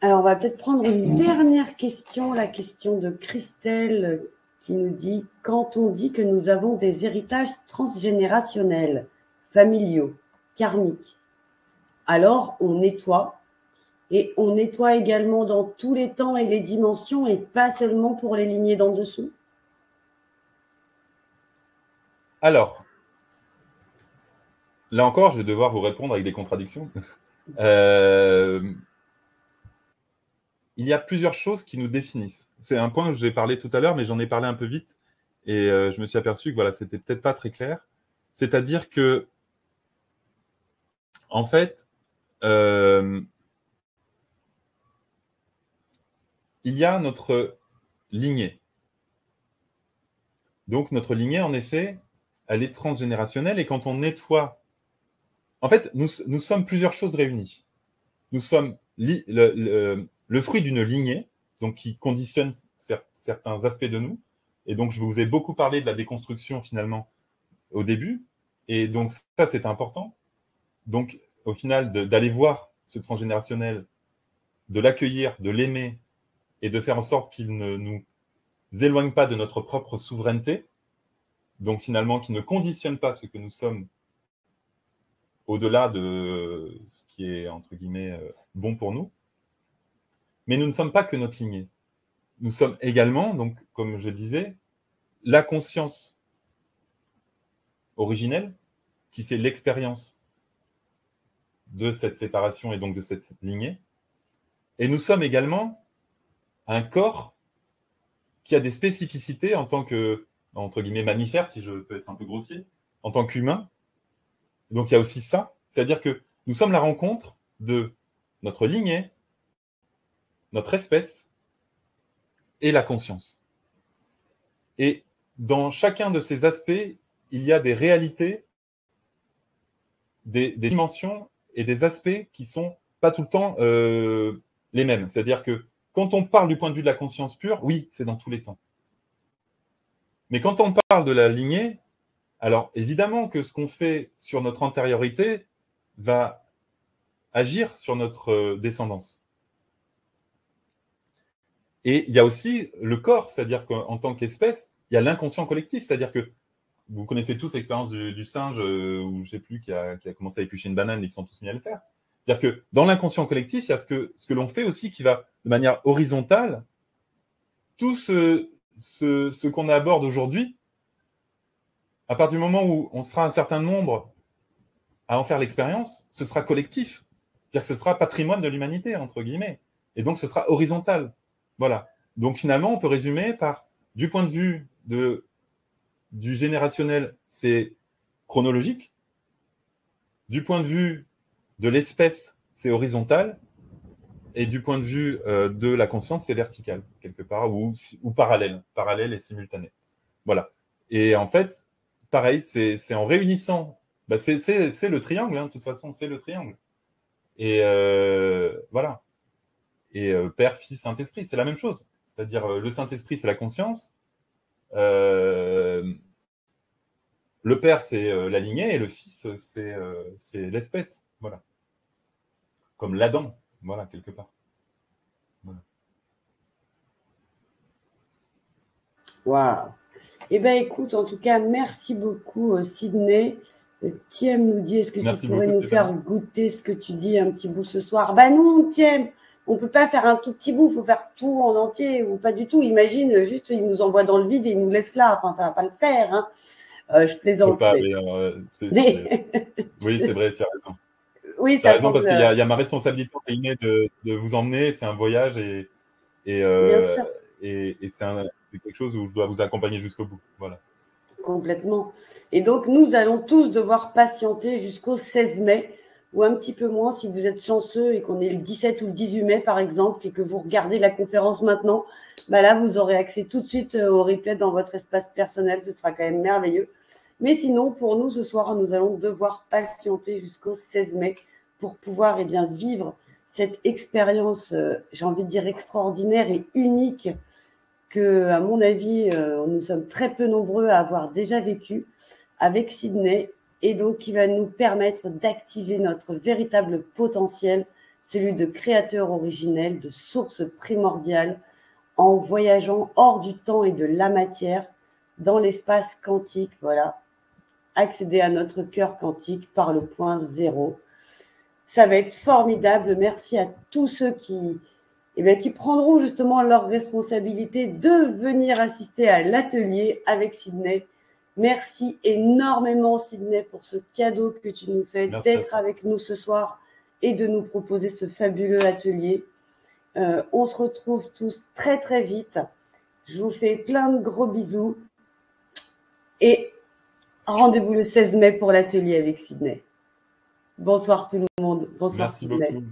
Alors, on va peut-être prendre une dernière question, la question de Christelle qui nous dit « Quand on dit que nous avons des héritages transgénérationnels, familiaux, karmiques, alors on nettoie et on nettoie également dans tous les temps et les dimensions et pas seulement pour les lignées d'en dessous ?» Alors, là encore, je vais devoir vous répondre avec des contradictions. Il y a plusieurs choses qui nous définissent. C'est un point que j'ai parlé tout à l'heure, mais j'en ai parlé un peu vite et je me suis aperçu que voilà, c'était peut-être pas très clair. C'est-à-dire que, en fait, il y a notre lignée. Donc notre lignée, en effet, elle est transgénérationnelle et quand on nettoie, en fait, nous sommes plusieurs choses réunies. Nous sommes le fruit d'une lignée, donc qui conditionne certains aspects de nous. Et donc, je vous ai beaucoup parlé de la déconstruction finalement au début. Et donc, ça, c'est important. Donc, au final, d'aller voir ce transgénérationnel, de l'accueillir, de l'aimer et de faire en sorte qu'il ne nous éloigne pas de notre propre souveraineté. Donc, finalement, qu'il ne conditionne pas ce que nous sommes au-delà de ce qui est, entre guillemets, bon pour nous. Mais nous ne sommes pas que notre lignée. Nous sommes également, donc, comme je disais, la conscience originelle qui fait l'expérience de cette séparation et donc de cette lignée. Et nous sommes également un corps qui a des spécificités en tant que, entre guillemets, mammifère, si je peux être un peu grossier, en tant qu'humain. Donc il y a aussi ça, c'est-à-dire que nous sommes la rencontre de notre lignée, notre espèce et la conscience. Et dans chacun de ces aspects, il y a des réalités, des dimensions et des aspects qui sont pas tout le temps les mêmes. C'est-à-dire que quand on parle du point de vue de la conscience pure, oui, c'est dans tous les temps. Mais quand on parle de la lignée, alors évidemment que ce qu'on fait sur notre antériorité va agir sur notre descendance. Et il y a aussi le corps, c'est-à-dire qu'en tant qu'espèce, il y a l'inconscient collectif, c'est-à-dire que vous connaissez tous l'expérience du singe, ou je ne sais plus, qui a commencé à éplucher une banane et ils sont tous mis à le faire. C'est-à-dire que dans l'inconscient collectif, il y a ce que l'on fait aussi qui va, de manière horizontale, tout ce qu'on aborde aujourd'hui, à partir du moment où on sera un certain nombre à en faire l'expérience, ce sera collectif. C'est-à-dire que ce sera patrimoine de l'humanité, entre guillemets. Et donc, ce sera horizontal. Voilà. Donc, finalement, on peut résumer par, du point de vue du générationnel, c'est chronologique. Du point de vue de l'espèce, c'est horizontal. Et du point de vue de la conscience, c'est vertical, quelque part, ou parallèle et simultané. Voilà. Et en fait, pareil, c'est en réunissant, c'est le triangle, hein, de toute façon, c'est le triangle. Et voilà. Et Père, Fils, Saint-Esprit, c'est la même chose. C'est-à-dire, le Saint-Esprit, c'est la conscience. Le Père, c'est la lignée, et le Fils, c'est l'espèce. Voilà. Comme l'Adam, voilà, quelque part. Voilà. Waouh. Eh bien, écoute, en tout cas, merci beaucoup, Sydney. Thiem nous dit, est-ce que tu Merci pourrais beaucoup, nous faire Stéphanie. goûter ce que tu dis un petit bout ce soir? Ben non, Thiem, on ne peut pas faire un tout petit bout, il faut faire tout en entier ou pas du tout. Imagine, juste, il nous envoie dans le vide et il nous laisse là. Enfin, ça ne va pas le faire. Hein. Je Je peux plaisante. pas, Mais... mais oui, c'est vrai, tu as raison. Oui, Tu as ça raison parce semble. qu'il y a ma responsabilité de vous emmener. C'est un voyage et, Bien euh, sûr. et c'est quelque chose où je dois vous accompagner jusqu'au bout. Voilà. Complètement. Et donc, nous allons tous devoir patienter jusqu'au 16 mai, ou un petit peu moins si vous êtes chanceux et qu'on est le 17 ou le 18 mai, par exemple, et que vous regardez la conférence maintenant. Bah là, vous aurez accès tout de suite au replay dans votre espace personnel. Ce sera quand même merveilleux. Mais sinon, pour nous, ce soir, nous allons devoir patienter jusqu'au 16 mai pour pouvoir bien, vivre cette expérience, j'ai envie de dire, extraordinaire et unique que, à mon avis, nous sommes très peu nombreux à avoir déjà vécu avec Sydney, et donc qui va nous permettre d'activer notre véritable potentiel, celui de créateur originel, de source primordiale, en voyageant hors du temps et de la matière dans l'espace quantique, voilà, accéder à notre cœur quantique par le point zéro. Ça va être formidable. Merci à tous ceux qui prendront justement leur responsabilité de venir assister à l'atelier avec Sydney. Merci énormément, Sydney, pour ce cadeau que tu nous fais d'être avec nous ce soir et de nous proposer ce fabuleux atelier. On se retrouve tous très, très vite. Je vous fais plein de gros bisous et rendez-vous le 16 mai pour l'atelier avec Sydney. Bonsoir tout le monde. Bonsoir Merci Sydney. beaucoup.